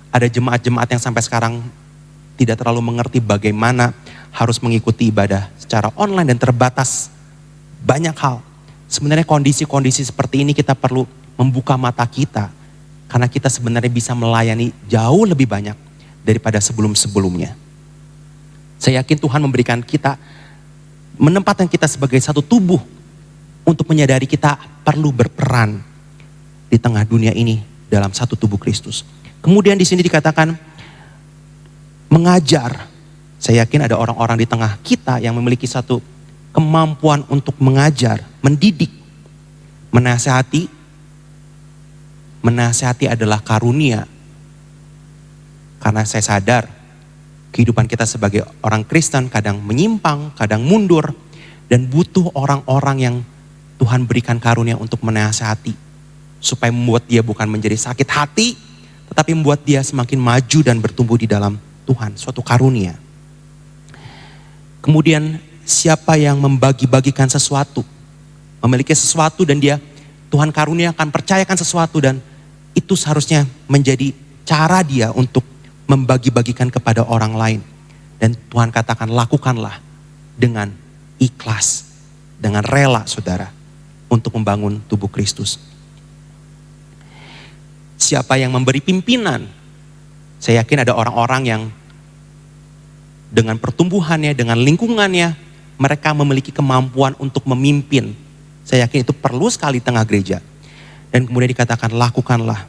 Ada jemaat-jemaat yang sampai sekarang tidak terlalu mengerti bagaimana harus mengikuti ibadah secara online dan terbatas banyak hal. Sebenarnya kondisi-kondisi seperti ini kita perlu membuka mata kita. Karena kita sebenarnya bisa melayani jauh lebih banyak daripada sebelum-sebelumnya. Saya yakin Tuhan memberikan kita, menempatkan kita sebagai satu tubuh untuk menyadari kita perlu berperan di tengah dunia ini dalam satu tubuh Kristus. Kemudian di sini dikatakan mengajar. Saya yakin ada orang-orang di tengah kita yang memiliki satu kemampuan untuk mengajar, mendidik, menasihati. Menasihati adalah karunia. Karena saya sadar kehidupan kita sebagai orang Kristen kadang menyimpang, kadang mundur, dan butuh orang-orang yang Tuhan berikan karunia untuk menasihati, supaya membuat dia bukan menjadi sakit hati, tetapi membuat dia semakin maju dan bertumbuh di dalam Tuhan, suatu karunia. Kemudian siapa yang membagi-bagikan sesuatu, memiliki sesuatu dan dia Tuhan karunia akan percayakan sesuatu dan itu seharusnya menjadi cara dia untuk membagi-bagikan kepada orang lain. Dan Tuhan katakan lakukanlah dengan ikhlas, dengan rela saudara, untuk membangun tubuh Kristus. Siapa yang memberi pimpinan, saya yakin ada orang-orang yang dengan pertumbuhannya, dengan lingkungannya, mereka memiliki kemampuan untuk memimpin. Saya yakin itu perlu sekali di tengah gereja. Dan kemudian dikatakan lakukanlah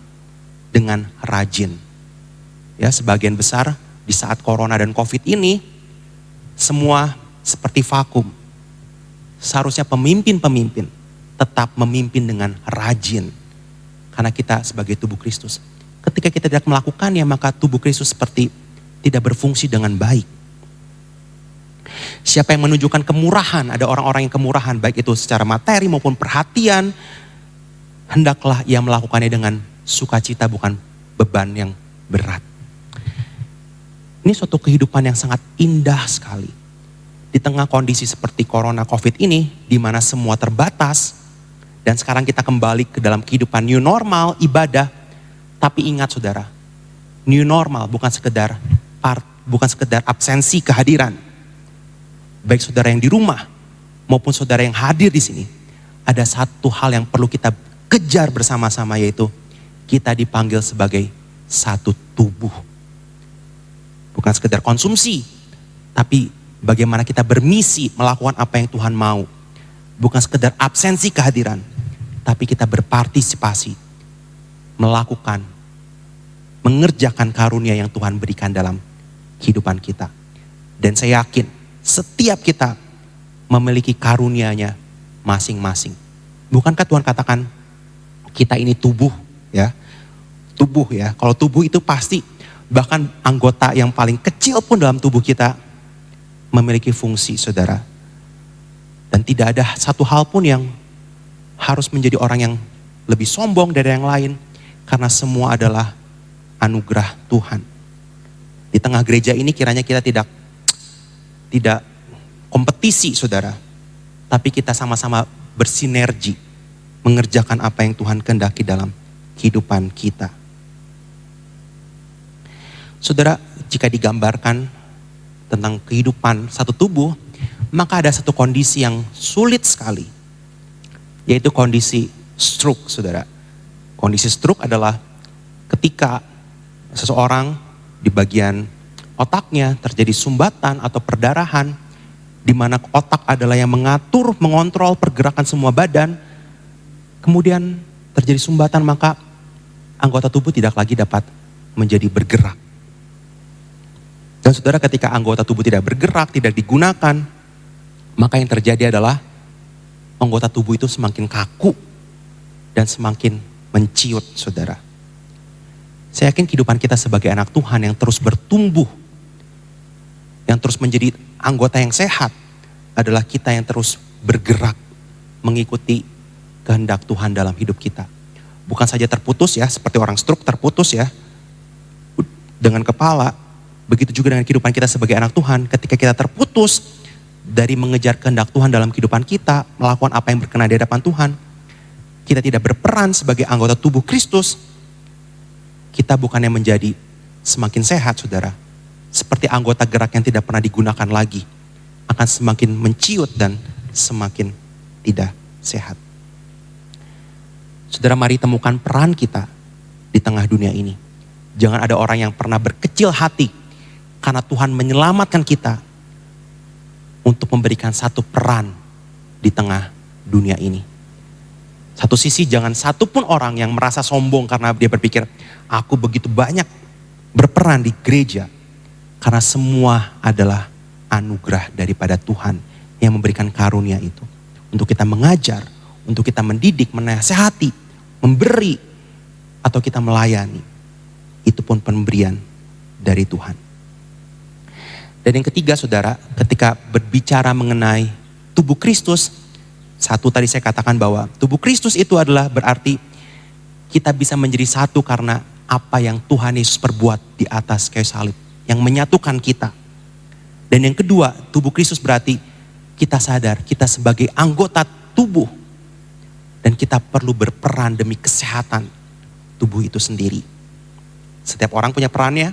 dengan rajin. Ya, sebagian besar di saat corona dan covid ini, semua seperti vakum. Seharusnya pemimpin-pemimpin tetap memimpin dengan rajin. Karena kita sebagai tubuh Kristus. Ketika kita tidak melakukannya, maka tubuh Kristus seperti tidak berfungsi dengan baik. Siapa yang menunjukkan kemurahan, ada orang-orang yang kemurahan, baik itu secara materi maupun perhatian, hendaklah ia melakukannya dengan sukacita, bukan beban yang berat. Ini suatu kehidupan yang sangat indah sekali. Di tengah kondisi seperti corona covid ini, di mana semua terbatas, dan sekarang kita kembali ke dalam kehidupan new normal, ibadah. Tapi ingat saudara, new normal bukan sekedar absensi kehadiran. baik saudara yang di rumah maupun saudara yang hadir di sini, ada satu hal yang perlu kita kejar bersama-sama, yaitu kita dipanggil sebagai satu tubuh. Bukan sekedar konsumsi, tapi bagaimana kita bermisi melakukan apa yang Tuhan mau. Bukan sekedar absensi kehadiran, tapi kita berpartisipasi, melakukan, mengerjakan karunia yang Tuhan berikan dalam kehidupan kita. Dan saya yakin setiap kita memiliki karunia-Nya masing-masing. Bukankah Tuhan katakan kita ini tubuh, ya? Tubuh, ya. Kalau tubuh itu pasti bahkan anggota yang paling kecil pun dalam tubuh kita memiliki fungsi, saudara. Dan tidak ada satu hal pun yang harus menjadi orang yang lebih sombong dari yang lain, karena semua adalah anugerah Tuhan. Di tengah gereja ini kiranya kita tidak kompetisi, saudara, tapi kita sama-sama bersinergi mengerjakan apa yang Tuhan kehendaki dalam kehidupan kita. Saudara, jika digambarkan tentang kehidupan satu tubuh, maka ada satu kondisi yang sulit sekali, yaitu kondisi stroke, saudara. Kondisi stroke adalah ketika seseorang di bagian otaknya terjadi sumbatan atau perdarahan, di mana otak adalah yang mengatur, mengontrol pergerakan semua badan. Kemudian terjadi sumbatan, maka anggota tubuh tidak lagi dapat menjadi bergerak. Dan saudara, ketika anggota tubuh tidak bergerak, tidak digunakan, maka yang terjadi adalah anggota tubuh itu semakin kaku dan semakin menciut, saudara. Saya yakin kehidupan kita sebagai anak Tuhan yang terus bertumbuh, yang terus menjadi anggota yang sehat, adalah kita yang terus bergerak mengikuti kehendak Tuhan dalam hidup kita. Bukan saja terputus, ya, seperti orang stroke terputus, ya, dengan kepala. Begitu juga dengan kehidupan kita sebagai anak Tuhan, ketika kita terputus dari mengejar kehendak Tuhan dalam kehidupan kita, melakukan apa yang berkenan di hadapan Tuhan, kita tidak berperan sebagai anggota tubuh Kristus, kita bukannya menjadi semakin sehat, saudara. Seperti anggota gerak yang tidak pernah digunakan lagi, akan semakin menciut dan semakin tidak sehat. Saudara, mari temukan peran kita di tengah dunia ini. Jangan ada orang yang pernah berkecil hati karena Tuhan menyelamatkan kita untuk memberikan satu peran di tengah dunia ini. Satu sisi, jangan satu pun orang yang merasa sombong karena dia berpikir, aku begitu banyak berperan di gereja. Karena semua adalah anugerah daripada Tuhan yang memberikan karunia itu. Untuk kita mengajar, untuk kita mendidik, menasehati, memberi, atau kita melayani. Itu pun pemberian dari Tuhan. Dan yang ketiga, saudara, ketika berbicara mengenai tubuh Kristus, satu tadi saya katakan bahwa tubuh Kristus itu adalah berarti kita bisa menjadi satu karena apa yang Tuhan Yesus perbuat di atas kayu salib, yang menyatukan kita. Dan yang kedua, tubuh Kristus berarti kita sadar kita sebagai anggota tubuh dan kita perlu berperan demi kesehatan tubuh itu sendiri. Setiap orang punya perannya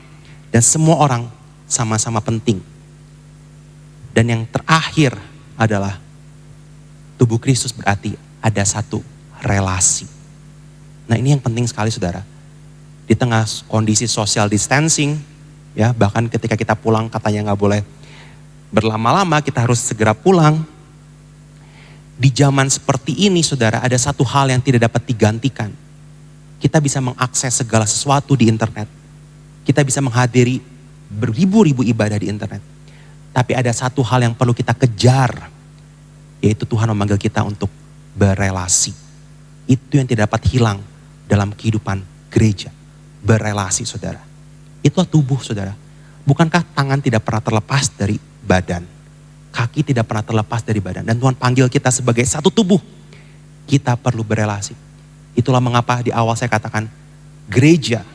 dan semua orang sama-sama penting. Dan yang terakhir adalah tubuh Kristus berarti ada satu relasi. Nah, ini yang penting sekali, saudara. Di tengah kondisi social distancing, ya, bahkan ketika kita pulang katanya nggak boleh berlama-lama, kita harus segera pulang. Di zaman seperti ini, saudara, ada satu hal yang tidak dapat digantikan. Kita bisa mengakses segala sesuatu di internet. Kita bisa menghadiri beribu-ribu ibadah di internet. Tapi ada satu hal yang perlu kita kejar, yaitu Tuhan memanggil kita untuk berelasi. Itu yang tidak dapat hilang dalam kehidupan gereja. Berelasi, saudara. Itulah tubuh, saudara. Bukankah tangan tidak pernah terlepas dari badan? Kaki tidak pernah terlepas dari badan. Dan Tuhan panggil kita sebagai satu tubuh. Kita perlu berelasi. Itulah mengapa di awal saya katakan, gereja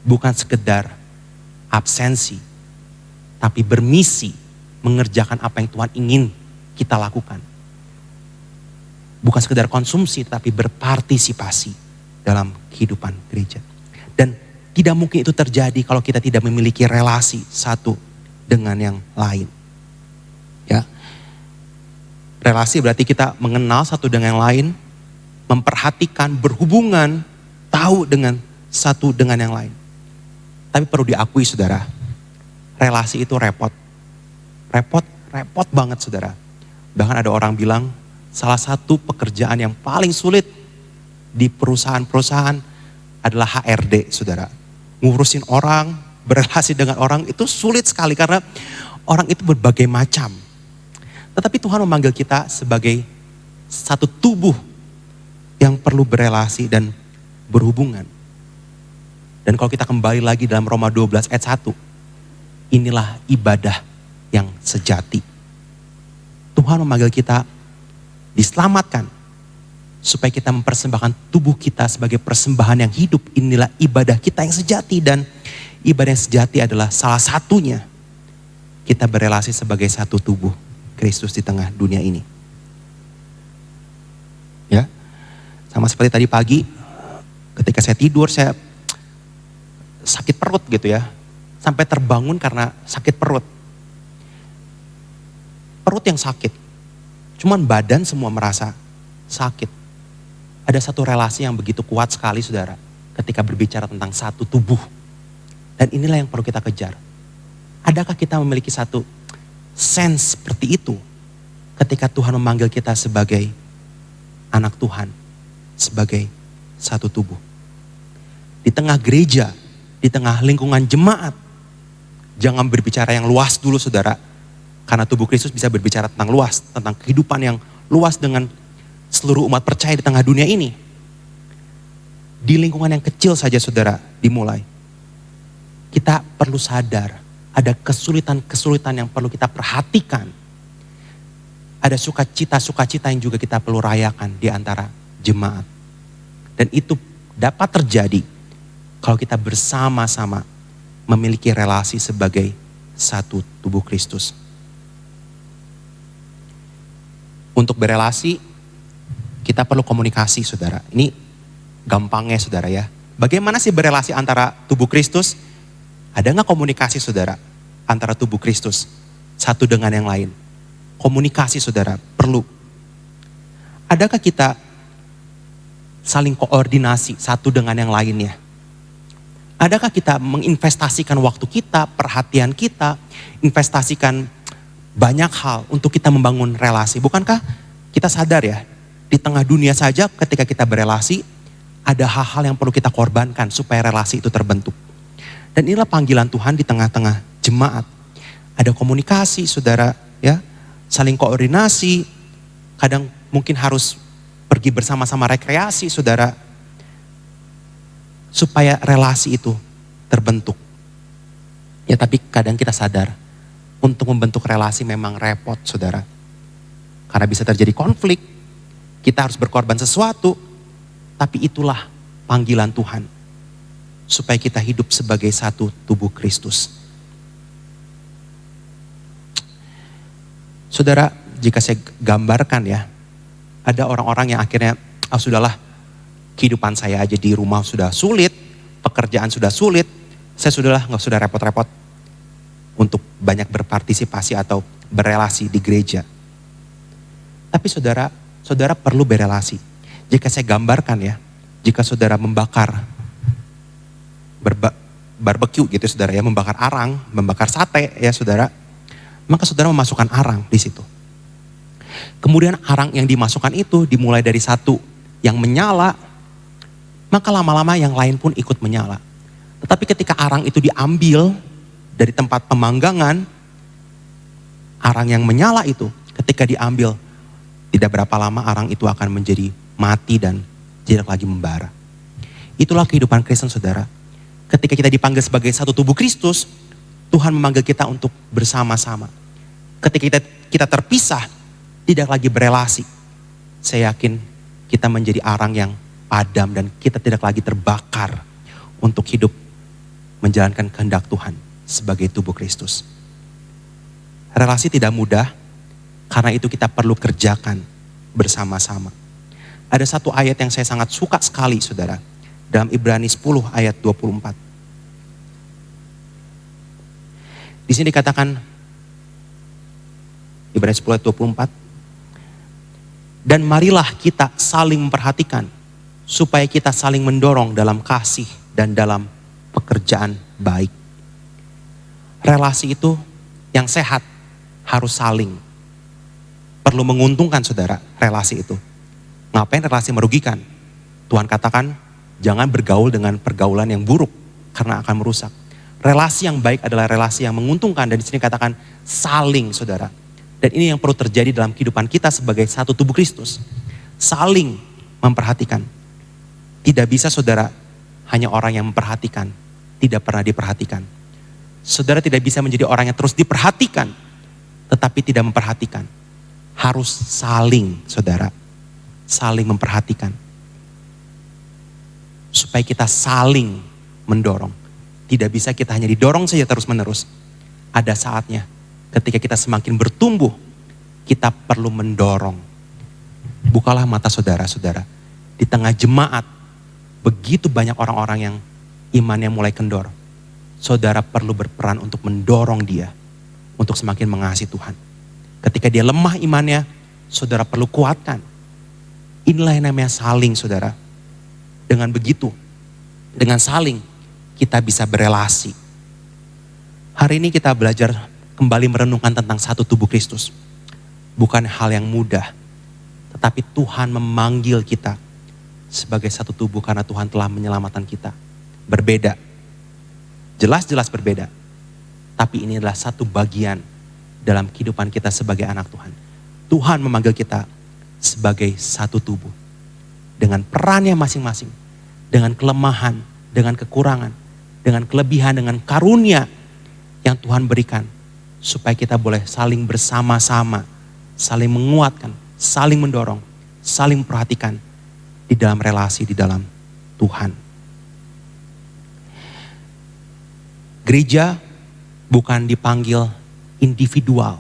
bukan sekedar absensi, tapi bermisi mengerjakan apa yang Tuhan ingin kita lakukan. Bukan sekedar konsumsi, tapi berpartisipasi dalam kehidupan gereja. Dan tidak mungkin itu terjadi kalau kita tidak memiliki relasi satu dengan yang lain. Ya, Relasi berarti kita mengenal satu dengan yang lain, memperhatikan, berhubungan, tahu dengan satu dengan yang lain. Tapi perlu diakui saudara, relasi itu repot. Repot banget saudara. Bahkan ada orang bilang salah satu pekerjaan yang paling sulit di perusahaan-perusahaan adalah HRD saudara. Ngurusin orang, berrelasi dengan orang itu sulit sekali karena orang itu berbagai macam. Tetapi Tuhan memanggil kita sebagai satu tubuh yang perlu berelasi dan berhubungan. Dan kalau kita kembali lagi dalam Roma 12 ayat 1, inilah ibadah yang sejati. Tuhan memanggil kita diselamatkan supaya kita mempersembahkan tubuh kita sebagai persembahan yang hidup. Inilah ibadah kita yang sejati, dan ibadah yang sejati adalah salah satunya kita berelasi sebagai satu tubuh Kristus di tengah dunia ini. Ya, sama seperti tadi pagi ketika saya tidur saya sakit perut gitu ya, sampai terbangun karena sakit perut. Perut yang sakit, cuman badan semua merasa sakit. Ada satu relasi yang begitu kuat sekali saudara, ketika berbicara tentang satu tubuh. Dan inilah yang perlu kita kejar. Adakah kita memiliki satu sense seperti itu ketika Tuhan memanggil kita sebagai anak Tuhan, sebagai satu tubuh? Di tengah gereja, di tengah lingkungan jemaat, jangan berbicara yang luas dulu saudara. Karena tubuh Kristus bisa berbicara tentang luas, tentang kehidupan yang luas dengan seluruh umat percaya di tengah dunia ini. Di lingkungan yang kecil saja saudara dimulai. Kita perlu sadar, ada kesulitan-kesulitan yang perlu kita perhatikan. Ada sukacita-sukacita yang juga kita perlu rayakan di antara jemaat. Dan itu dapat terjadi kalau kita bersama-sama memiliki relasi sebagai satu tubuh Kristus. Untuk berelasi, kita perlu komunikasi saudara. Ini gampangnya saudara ya. Bagaimana sih berelasi antara tubuh Kristus? Ada nggak komunikasi saudara antara tubuh Kristus satu dengan yang lain? Komunikasi saudara perlu. Adakah kita saling koordinasi satu dengan yang lainnya? Adakah kita menginvestasikan waktu kita, perhatian kita, investasikan banyak hal untuk kita membangun relasi? Bukankah kita sadar ya, di tengah dunia saja ketika kita berelasi, ada hal-hal yang perlu kita korbankan supaya relasi itu terbentuk. Dan inilah panggilan Tuhan di tengah-tengah jemaat. Ada komunikasi saudara ya, saling koordinasi, kadang mungkin harus pergi bersama-sama rekreasi saudara, supaya relasi itu terbentuk. Ya tapi kadang kita sadar, untuk membentuk relasi memang repot saudara. Karena bisa terjadi konflik, kita harus berkorban sesuatu, tapi itulah panggilan Tuhan. Supaya kita hidup sebagai satu tubuh Kristus. Saudara, jika saya gambarkan ya, ada orang-orang yang akhirnya, sudahlah, kehidupan saya aja di rumah sudah sulit, pekerjaan sudah sulit, saya sudahlah nggak sudah repot-repot untuk banyak berpartisipasi atau berelasi di gereja. Tapi saudara perlu berelasi. Jika saya gambarkan ya, jika saudara membakar barbecue gitu saudara ya, membakar arang, membakar sate ya saudara, maka saudara memasukkan arang di situ. Kemudian arang yang dimasukkan itu dimulai dari satu yang menyala, maka lama-lama yang lain pun ikut menyala. Tetapi ketika arang itu diambil dari tempat pemanggangan, arang yang menyala itu ketika diambil, tidak berapa lama arang itu akan menjadi mati dan tidak lagi membara. Itulah kehidupan Kristen saudara. Ketika kita dipanggil sebagai satu tubuh Kristus, Tuhan memanggil kita untuk bersama-sama. Ketika kita terpisah, tidak lagi berelasi. Saya yakin kita menjadi arang yang padam dan kita tidak lagi terbakar untuk hidup menjalankan kehendak Tuhan sebagai tubuh Kristus. Relasi tidak mudah, karena itu kita perlu kerjakan bersama-sama. Ada satu ayat yang saya sangat suka sekali saudara. Dalam Ibrani 10 ayat 24. Di sini dikatakan, Ibrani 10 ayat 24. Dan marilah kita saling memperhatikan, supaya kita saling mendorong dalam kasih dan dalam pekerjaan baik. Relasi itu yang sehat harus saling. Perlu menguntungkan saudara, relasi itu. Ngapain relasi merugikan? Tuhan katakan, jangan bergaul dengan pergaulan yang buruk, karena akan merusak. Relasi yang baik adalah relasi yang menguntungkan, dan di sini katakan saling saudara. Dan ini yang perlu terjadi dalam kehidupan kita sebagai satu tubuh Kristus. Saling memperhatikan. Tidak bisa saudara hanya orang yang memperhatikan, tidak pernah diperhatikan. Saudara tidak bisa menjadi orang yang terus diperhatikan, tetapi tidak memperhatikan. Harus saling saudara, saling memperhatikan. Supaya kita saling mendorong. Tidak bisa kita hanya didorong saja terus menerus. Ada saatnya ketika kita semakin bertumbuh, kita perlu mendorong. Bukalah mata saudara-saudara. Di tengah jemaat, begitu banyak orang-orang yang imannya mulai kendor. Saudara perlu berperan untuk mendorong dia untuk semakin mengasihi Tuhan. Ketika dia lemah imannya, saudara perlu kuatkan. Inilah yang namanya saling saudara. Dengan begitu, dengan saling, kita bisa berelasi. Hari ini kita belajar kembali merenungkan tentang satu tubuh Kristus. Bukan hal yang mudah, tetapi Tuhan memanggil kita sebagai satu tubuh karena Tuhan telah menyelamatkan kita. Berbeda, jelas-jelas berbeda. Tapi ini adalah satu bagian dalam kehidupan kita sebagai anak Tuhan. Tuhan memanggil kita sebagai satu tubuh. Dengan perannya masing-masing, dengan kelemahan, dengan kekurangan, dengan kelebihan, dengan karunia yang Tuhan berikan. Supaya kita boleh saling bersama-sama, saling menguatkan, saling mendorong, saling memperhatikan di dalam relasi, di dalam Tuhan. Gereja bukan dipanggil individual,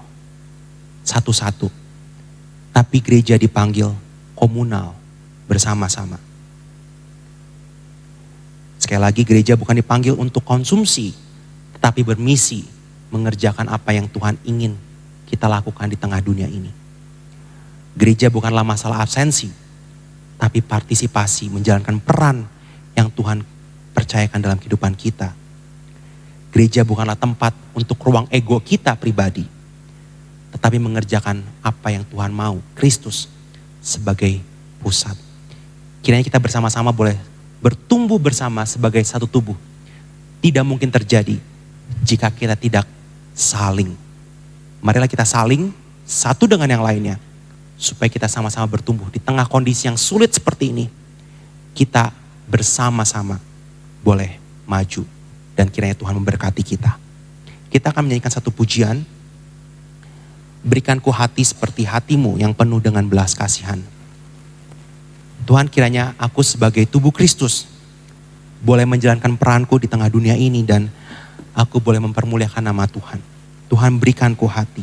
satu-satu. Tapi gereja dipanggil komunal, bersama-sama. Sekali lagi, gereja bukan dipanggil untuk konsumsi, tetapi bermisi mengerjakan apa yang Tuhan ingin kita lakukan di tengah dunia ini. Gereja bukanlah masalah absensi, tapi partisipasi menjalankan peran yang Tuhan percayakan dalam kehidupan kita. Gereja bukanlah tempat untuk ruang ego kita pribadi, tetapi mengerjakan apa yang Tuhan mau, Kristus sebagai pusat. Kiranya kita bersama-sama boleh bertumbuh bersama sebagai satu tubuh. Tidak mungkin terjadi jika kita tidak saling. Marilah kita saling satu dengan yang lainnya, supaya kita sama-sama bertumbuh di tengah kondisi yang sulit seperti ini. Kita bersama-sama boleh maju, dan kiranya Tuhan memberkati kita. Kita akan menyanyikan satu pujian, berikanku hati seperti hatimu yang penuh dengan belas kasihan. Tuhan, kiranya aku sebagai tubuh Kristus boleh menjalankan peranku di tengah dunia ini, dan aku boleh mempermuliakan nama Tuhan. Tuhan, berikanku hati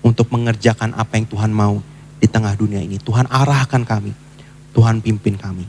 untuk mengerjakan apa yang Tuhan mau di tengah dunia ini. Tuhan, arahkan kami, Tuhan pimpin kami.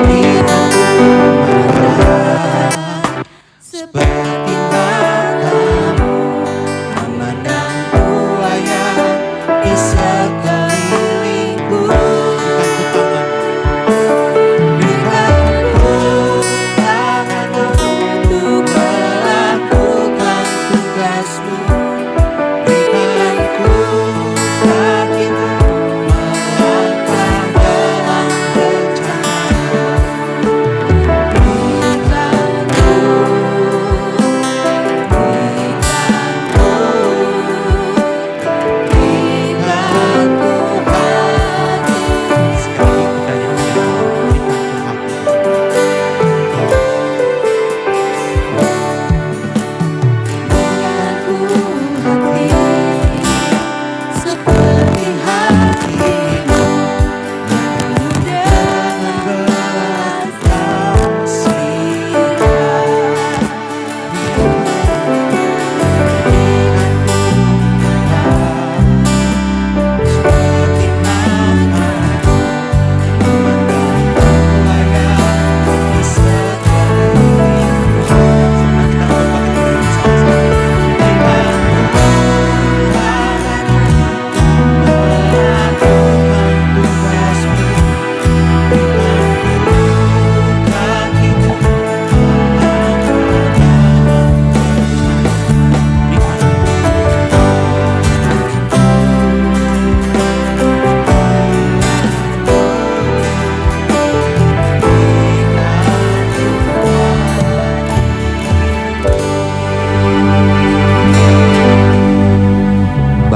Di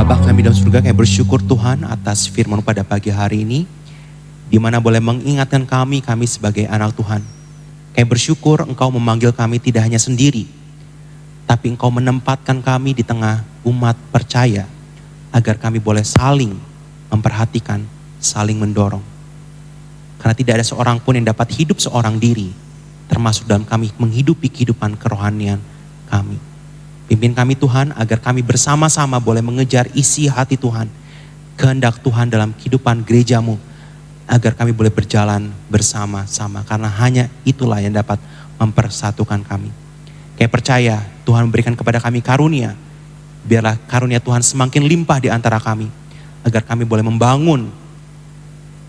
Bapa kami dalam surga, kami bersyukur Tuhan atas firman pada pagi hari ini, di mana boleh mengingatkan kami sebagai anak Tuhan. Kami bersyukur Engkau memanggil kami tidak hanya sendiri, tapi Engkau menempatkan kami di tengah umat percaya, agar kami boleh saling memperhatikan, saling mendorong. Karena tidak ada seorang pun yang dapat hidup seorang diri, termasuk dalam kami menghidupi kehidupan kerohanian kami. Pimpin kami Tuhan, agar kami bersama-sama boleh mengejar isi hati Tuhan, kehendak Tuhan dalam kehidupan gereja-Mu, agar kami boleh berjalan bersama-sama, karena hanya itulah yang dapat mempersatukan kami. Kami percaya Tuhan memberikan kepada kami karunia, biarlah karunia Tuhan semakin limpah di antara kami, agar kami boleh membangun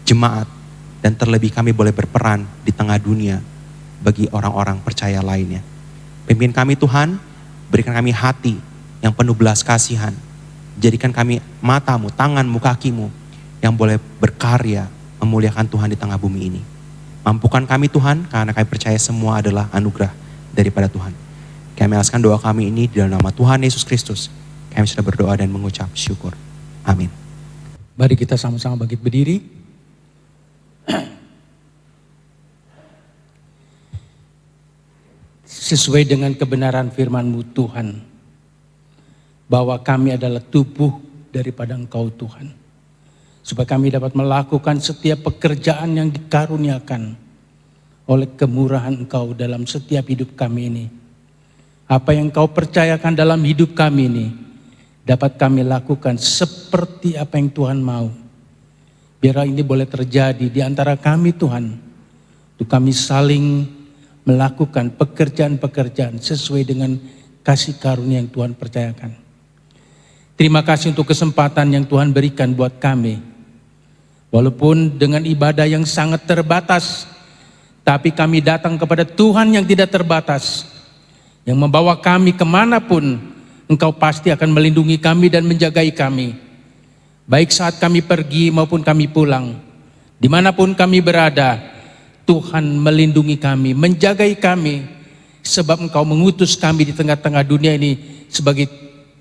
jemaat, dan terlebih kami boleh berperan di tengah dunia bagi orang-orang percaya lainnya. Pimpin kami Tuhan, berikan kami hati yang penuh belas kasihan. Jadikan kami mata-Mu, tangan-Mu, kaki-Mu yang boleh berkarya memuliakan Tuhan di tengah bumi ini. Mampukan kami Tuhan, karena kami percaya semua adalah anugerah daripada Tuhan. Kami alaskan doa kami ini di dalam nama Tuhan Yesus Kristus. Kami sudah berdoa dan mengucap syukur. Amin. Mari kita sama-sama bangkit berdiri. Sesuai dengan kebenaran firman-Mu Tuhan, bahwa kami adalah tubuh daripada Engkau Tuhan. Supaya kami dapat melakukan setiap pekerjaan yang dikaruniakan oleh kemurahan Engkau dalam setiap hidup kami ini. Apa yang Engkau percayakan dalam hidup kami ini, dapat kami lakukan seperti apa yang Tuhan mau. Biar ini boleh terjadi di antara kami Tuhan, untuk kami saling melakukan pekerjaan-pekerjaan sesuai dengan kasih karunia yang Tuhan percayakan. Terima kasih untuk kesempatan yang Tuhan berikan buat kami. Walaupun dengan ibadah yang sangat terbatas, tapi kami datang kepada Tuhan yang tidak terbatas, yang membawa kami kemanapun. Engkau pasti akan melindungi kami dan menjagai kami, baik saat kami pergi maupun kami pulang. Dimanapun kami berada, Tuhan melindungi kami, menjagai kami, sebab Engkau mengutus kami di tengah-tengah dunia ini sebagai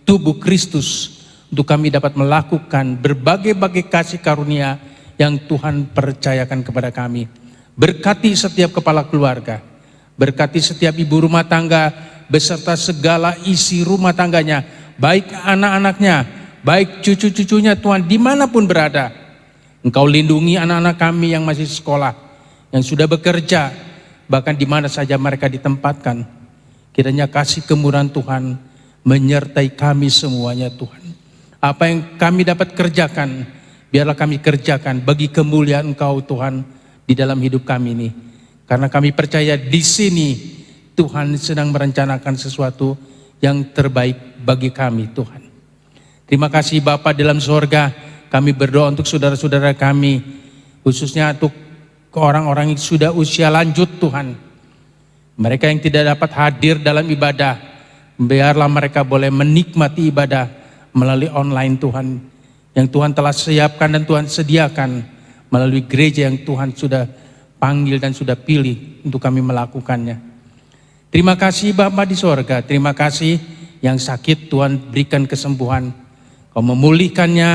tubuh Kristus, untuk kami dapat melakukan berbagai-bagai kasih karunia yang Tuhan percayakan kepada kami. Berkati setiap kepala keluarga, berkati setiap ibu rumah tangga, beserta segala isi rumah tangganya, baik anak-anaknya, baik cucu-cucunya Tuhan, dimanapun berada. Engkau lindungi anak-anak kami yang masih sekolah, yang sudah bekerja, bahkan di mana saja mereka ditempatkan. Kiranya kasih kemurahan Tuhan menyertai kami semuanya Tuhan. Apa yang kami dapat kerjakan, biarlah kami kerjakan bagi kemuliaan Engkau Tuhan di dalam hidup kami ini. Karena kami percaya di sini Tuhan sedang merencanakan sesuatu yang terbaik bagi kami Tuhan. Terima kasih Bapa dalam sorga, kami berdoa untuk saudara-saudara kami, khususnya untuk orang-orang yang sudah usia lanjut Tuhan. Mereka yang tidak dapat hadir dalam ibadah, biarlah mereka boleh menikmati ibadah melalui online Tuhan, yang Tuhan telah siapkan dan Tuhan sediakan melalui gereja yang Tuhan sudah panggil dan sudah pilih untuk kami melakukannya. Terima kasih Bapa di sorga, terima kasih yang sakit Tuhan berikan kesembuhan, Kau memulihkannya,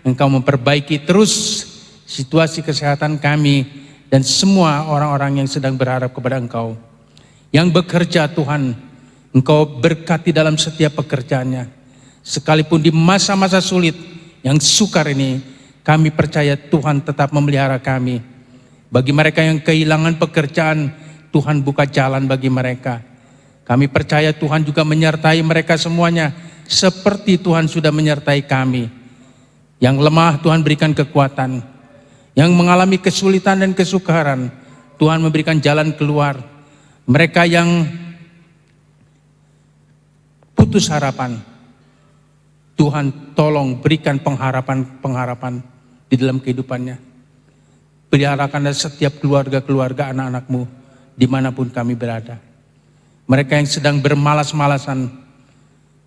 Engkau memperbaiki terus situasi kesehatan kami dan semua orang-orang yang sedang berharap kepada Engkau. Yang bekerja Tuhan, Engkau berkati dalam setiap pekerjaannya. Sekalipun di masa-masa sulit yang sukar ini, kami percaya Tuhan tetap memelihara kami. Bagi mereka yang kehilangan pekerjaan, Tuhan buka jalan bagi mereka. Kami percaya Tuhan juga menyertai mereka semuanya, seperti Tuhan sudah menyertai kami. Yang lemah Tuhan berikan kekuatan, yang mengalami kesulitan dan kesukaran, Tuhan memberikan jalan keluar. Mereka yang putus harapan, Tuhan tolong berikan pengharapan di dalam kehidupannya. Peliharakanlah setiap keluarga-keluarga anak-anak-Mu dimanapun kami berada. Mereka yang sedang bermalas-malasan,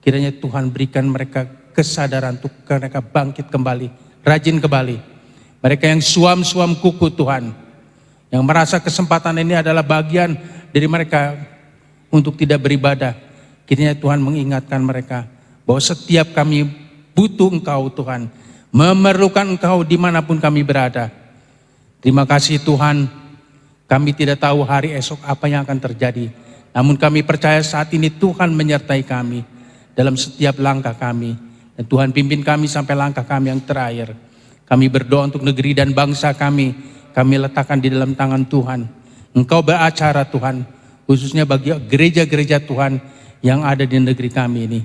kiranya Tuhan berikan mereka kesadaran untuk mereka bangkit kembali, rajin kembali. Mereka yang suam-suam kuku Tuhan, yang merasa kesempatan ini adalah bagian dari mereka untuk tidak beribadah, kiranya Tuhan mengingatkan mereka bahwa setiap kami butuh Engkau Tuhan, memerlukan Engkau dimanapun kami berada. Terima kasih Tuhan, kami tidak tahu hari esok apa yang akan terjadi. Namun kami percaya saat ini Tuhan menyertai kami dalam setiap langkah kami. Dan Tuhan pimpin kami sampai langkah kami yang terakhir. Kami berdoa untuk negeri dan bangsa kami letakkan di dalam tangan Tuhan. Engkau beracara Tuhan, khususnya bagi gereja-gereja Tuhan yang ada di negeri kami ini.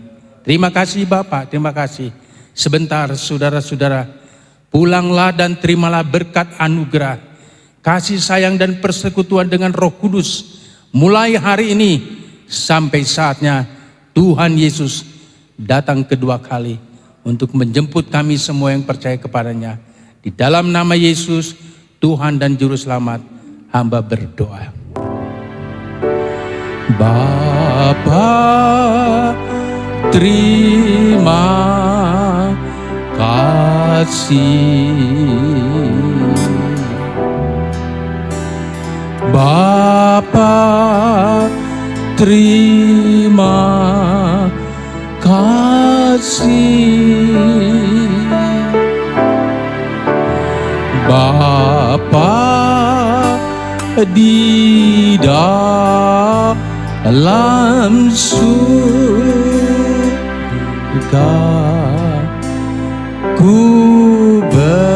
Terima kasih Bapak, terima kasih. Sebentar saudara-saudara, pulanglah dan terimalah berkat anugerah, kasih sayang dan persekutuan dengan Roh Kudus. Mulai hari ini sampai saatnya Tuhan Yesus datang kedua kali untuk menjemput kami semua yang percaya kepadanya. Di dalam nama Yesus, Tuhan dan Juru Selamat, hamba berdoa. Bapa, terima kasih. Bapa, terima kasih. Bapa di dalam surga, ku berterima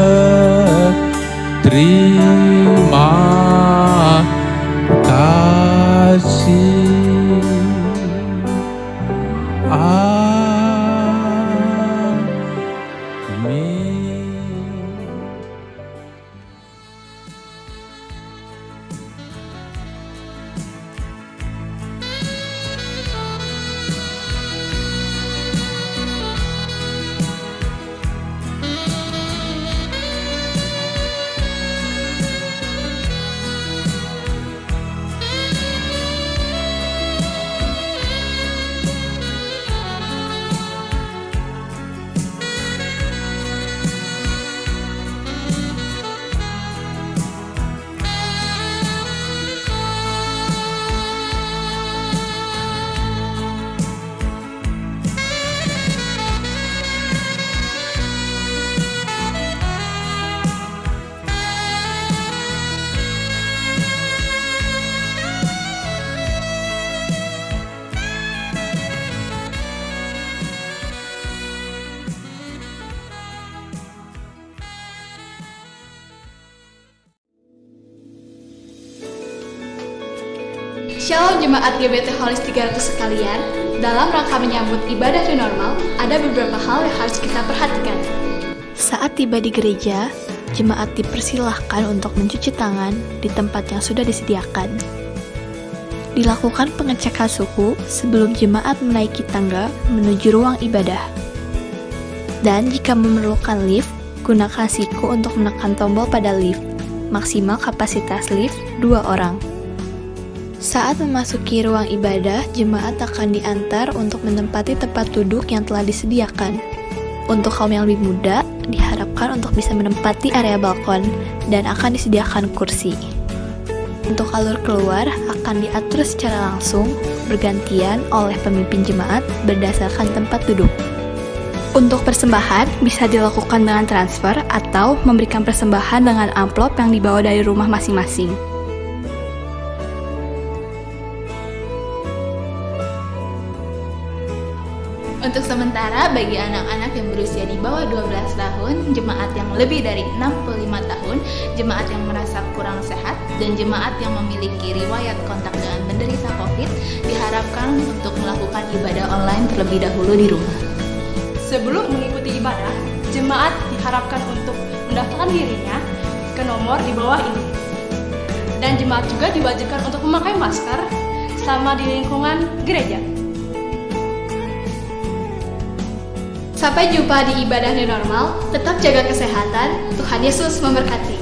kasih. Shalom Jemaat GBT Holis 300 sekalian, dalam rangka menyambut ibadah new normal, ada beberapa hal yang harus kita perhatikan. Saat tiba di gereja, jemaat dipersilahkan untuk mencuci tangan di tempat yang sudah disediakan. Dilakukan pengecekan suhu sebelum jemaat menaiki tangga menuju ruang ibadah. Dan jika memerlukan lift, gunakan siku untuk menekan tombol pada lift. Maksimal kapasitas lift 2 orang. Saat memasuki ruang ibadah, jemaat akan diantar untuk menempati tempat duduk yang telah disediakan. Untuk kaum yang lebih muda, diharapkan untuk bisa menempati area balkon dan akan disediakan kursi. Untuk alur keluar akan diatur secara langsung, bergantian oleh pemimpin jemaat berdasarkan tempat duduk. Untuk persembahan bisa dilakukan dengan transfer atau memberikan persembahan dengan amplop yang dibawa dari rumah masing-masing. Untuk sementara, bagi anak-anak yang berusia di bawah 12 tahun, jemaat yang lebih dari 65 tahun, jemaat yang merasa kurang sehat, dan jemaat yang memiliki riwayat kontak dengan penderita COVID, diharapkan untuk melakukan ibadah online terlebih dahulu di rumah. Sebelum mengikuti ibadah, jemaat diharapkan untuk mendaftarkan dirinya ke nomor di bawah ini. Dan jemaat juga diwajibkan untuk memakai masker selama di lingkungan gereja. Sampai jumpa di ibadah new normal, tetap jaga kesehatan, Tuhan Yesus memberkati.